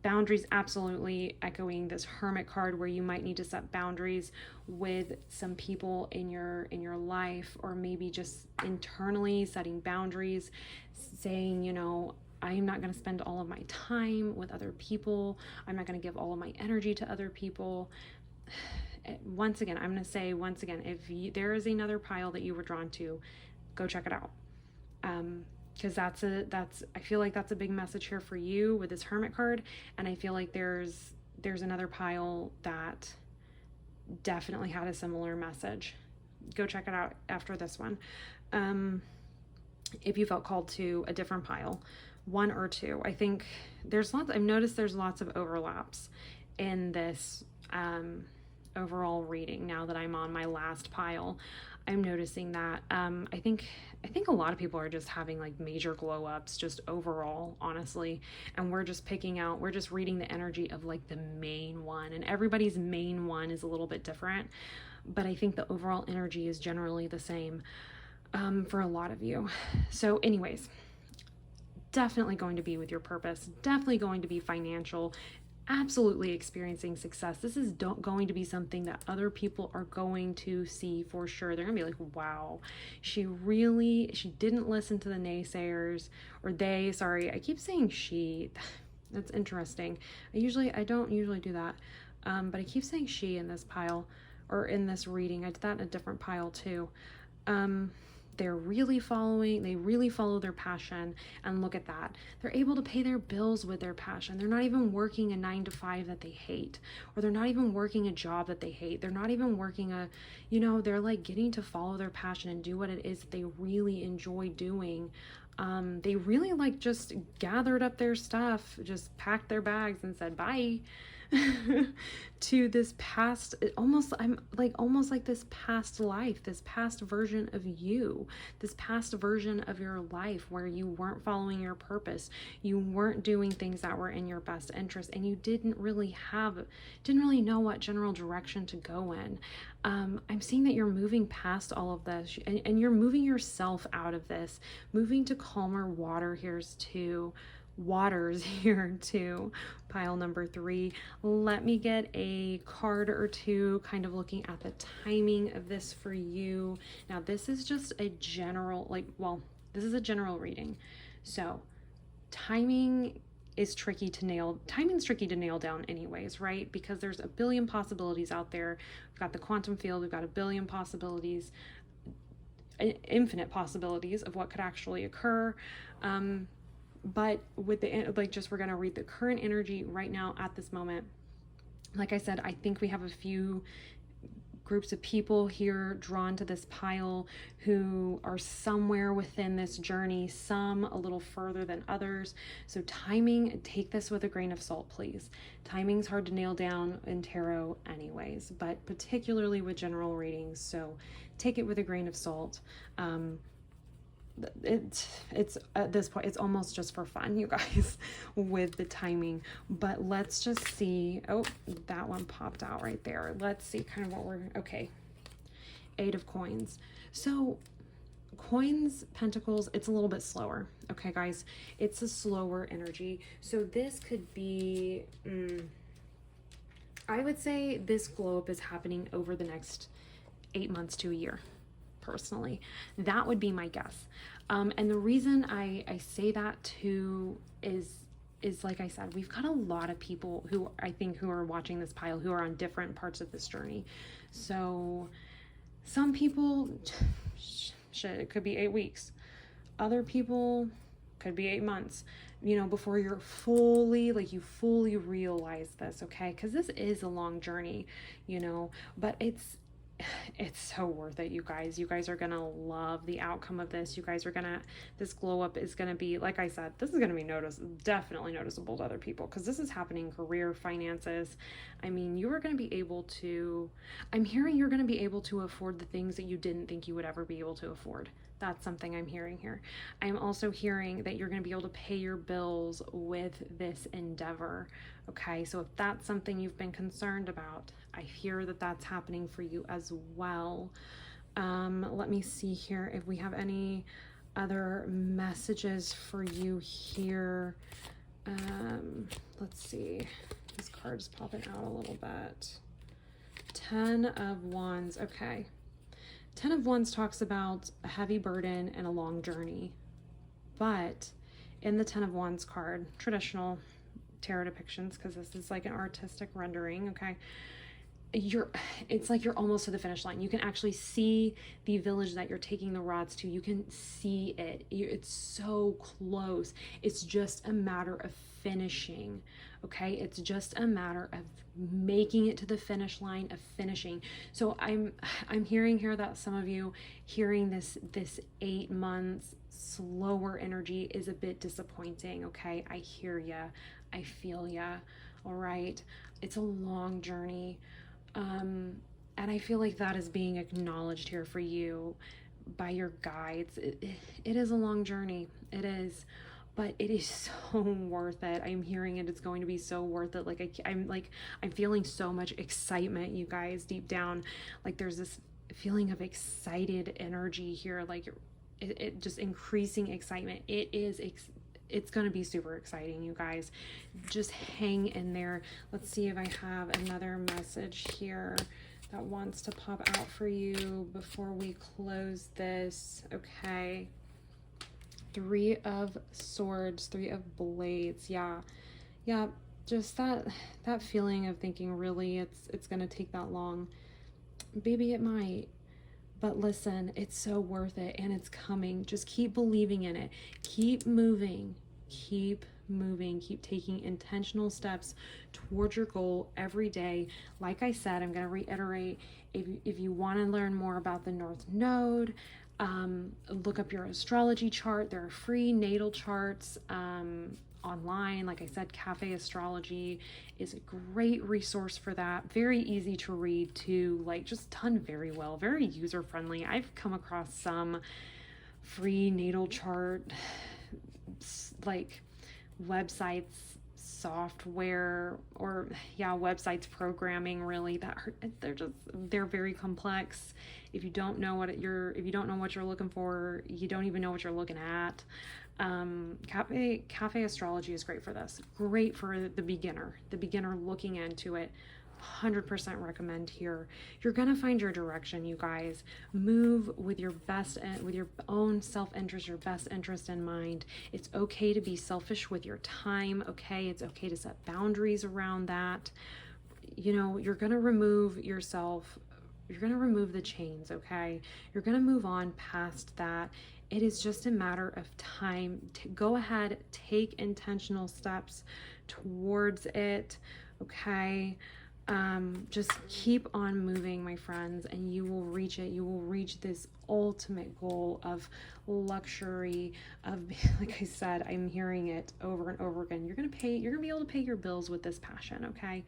Boundaries, absolutely echoing this hermit card where you might need to set boundaries with some people in your life, or maybe just internally setting boundaries, saying, I am not going to spend all of my time with other people. I'm not going to give all of my energy to other people. Once again, I'm going to say if there is another pile that you were drawn to, go check it out. Because I feel like that's a big message here for you with this hermit card. And I feel like there's another pile that definitely had a similar message. Go check it out after this one. If you felt called to a different pile, 1 or 2, I think I've noticed there's lots of overlaps in this, overall reading. Now that I'm on my last pile, I'm noticing that I think a lot of people are just having like major glow ups just overall, honestly, and we're just reading the energy of like the main one, and everybody's main one is a little bit different, but I think the overall energy is generally the same for a lot of you. So anyways, definitely going to be with your purpose, definitely going to be financial, absolutely experiencing success. This is going to be something that other people are going to see for sure. They're gonna be like, wow, she didn't listen to the naysayers, or they, sorry, I keep saying she. That's interesting. I don't usually do that. But I keep saying she in this pile, or in this reading. I did that in a different pile too. They really follow their passion, and look at that. They're able to pay their bills with their passion. They're not even working a 9 to 5 that they hate, or they're not even working a job that they hate. They're not even working they're like getting to follow their passion and do what it is that they really enjoy doing. They really like just gathered up their stuff, just packed their bags and said bye to this past, almost like this past life, this past version of you, this past version of your life where you weren't following your purpose, you weren't doing things that were in your best interest, and you didn't really know what general direction to go in. I'm seeing that you're moving past all of this, and you're moving yourself out of this, moving to calmer waters here too. Pile number 3. Let me get a card or two, kind of looking at the timing of this for you. Now this is just a general, this is a general reading, so timing's tricky to nail down anyways, right? Because there's a billion possibilities out there. We've got the quantum field, we've got a billion possibilities, infinite possibilities of what could actually occur. But with we're going to read the current energy right now at this moment. Like I said, I think we have a few groups of people here drawn to this pile who are somewhere within this journey, some a little further than others. So timing, take this with a grain of salt, please. Timing's hard to nail down in tarot anyways, but particularly with general readings. So take it with a grain of salt. It's at this point, it's almost just for fun, you guys, with the timing. But let's just see. Oh, that one popped out right there. Let's see kind of okay. 8 of coins. So coins, pentacles, it's a little bit slower. Okay, guys, it's a slower energy. So this could be, I would say this glow up is happening over the next 8 months to a year. Personally, that would be my guess. And the reason I say that too is like I said, we've got a lot of people who are watching this pile who are on different parts of this journey. So some people, it could be 8 weeks. Other people could be 8 months, before you're you fully realize this, okay? Because this is a long journey, but it's so worth it, you guys. You guys are gonna love the outcome of this. This glow up is gonna be, like I said, this is gonna be definitely noticeable to other people, because this is happening career, finances. I mean, I'm hearing you're gonna be able to afford the things that you didn't think you would ever be able to afford. That's something I'm hearing here. I'm also hearing that you're going to be able to pay your bills with this endeavor. Okay, so if that's something you've been concerned about, I hear that that's happening for you as well. Let me see here if we have any other messages for you here. Let's see. This card's popping out a little bit. 10 of Wands. Okay. 10 of Wands talks about a heavy burden and a long journey. But in the 10 of Wands card, traditional tarot depictions, because this is like an artistic rendering, okay? It's like you're almost to the finish line. You can actually see the village that you're taking the rods to. You can see it. It's so close. It's just a matter of finishing, okay? It's just a matter of making it to the finish line, of finishing. So I'm hearing here that some of you hearing this 8 months slower energy is a bit disappointing, okay? I hear ya. I feel ya. All right. It's a long journey. And I feel like that is being acknowledged here for you by your guides. It is a long journey. It is, but it is so worth it. I'm hearing it. It's going to be so worth it. I'm feeling so much excitement, you guys, deep down. Like there's this feeling of excited energy here. Like it just increasing excitement. it's going to be super exciting, you guys. Just hang in there. Let's see if I have another message here that wants to pop out for you before we close this. Okay. 3 of Swords, 3 of Blades. Yeah. Just that feeling of thinking, really, it's going to take that long. Baby, it might. But listen, it's so worth it, and it's coming. Just keep believing in it. Keep moving. Keep moving. Keep taking intentional steps towards your goal every day. Like I said, I'm going to reiterate, if you want to learn more about the North Node, look up your astrology chart. There are free natal charts online. Like I said, Cafe Astrology is a great resource for that. Very easy to read too, like just done very well, very user friendly. I've come across some free natal chart like websites, software, or websites, programming, really, that they're very complex. If you don't know what you're looking for, you don't even know what you're looking at. Cafe Astrology is great for this. Great for the beginner looking into it. 100% recommend here. You're gonna find your direction, you guys. Move with your own self-interest, your best interest in mind. It's okay to be selfish with your time, okay? It's okay to set boundaries around that. You know, you're gonna remove yourself, you're gonna remove the chains, okay? You're gonna move on past that. It is just a matter of time. Go ahead, take intentional steps towards it, okay? Just keep on moving, my friends, and you will reach it. You will reach this ultimate goal of luxury, of, like I said, I'm hearing it over and over again. You're gonna be able to pay your bills with this passion, okay?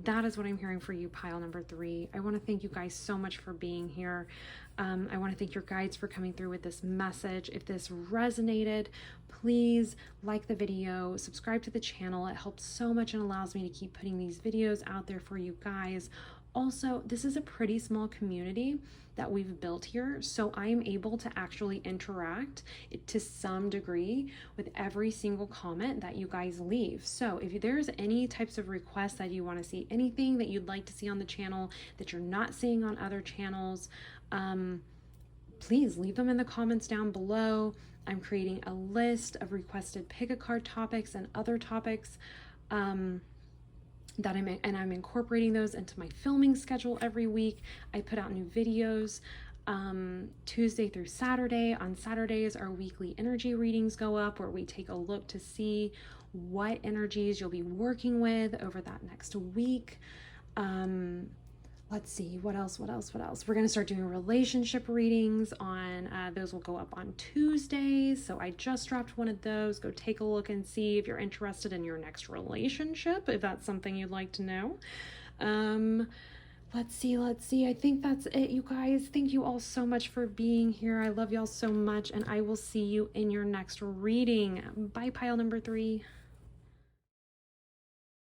That is what I'm hearing for you, pile number 3. I want to thank you guys so much for being here. I want to thank your guides for coming through with this message. If this resonated, please like the video, subscribe to the channel. It helps so much and allows me to keep putting these videos out there for you guys. Also, this is a pretty small community that we've built here, so I am able to actually interact to some degree with every single comment that you guys leave. So if there's any types of requests that you want to see, anything that you'd like to see on the channel that you're not seeing on other channels, please leave them in the comments down below. I'm creating a list of requested pick a card topics and other topics that I'm incorporating those into my filming schedule every week. I put out new videos Tuesday through Saturday. On Saturdays, our weekly energy readings go up, where we take a look to see what energies you'll be working with over that next week. Let's see, what else? We're going to start doing relationship readings on, those will go up on Tuesdays. So I just dropped one of those. Go take a look and see if you're interested in your next relationship, if that's something you'd like to know. Let's see. I think that's it, you guys. Thank you all so much for being here. I love y'all so much, and I will see you in your next reading. Bye, pile number 3.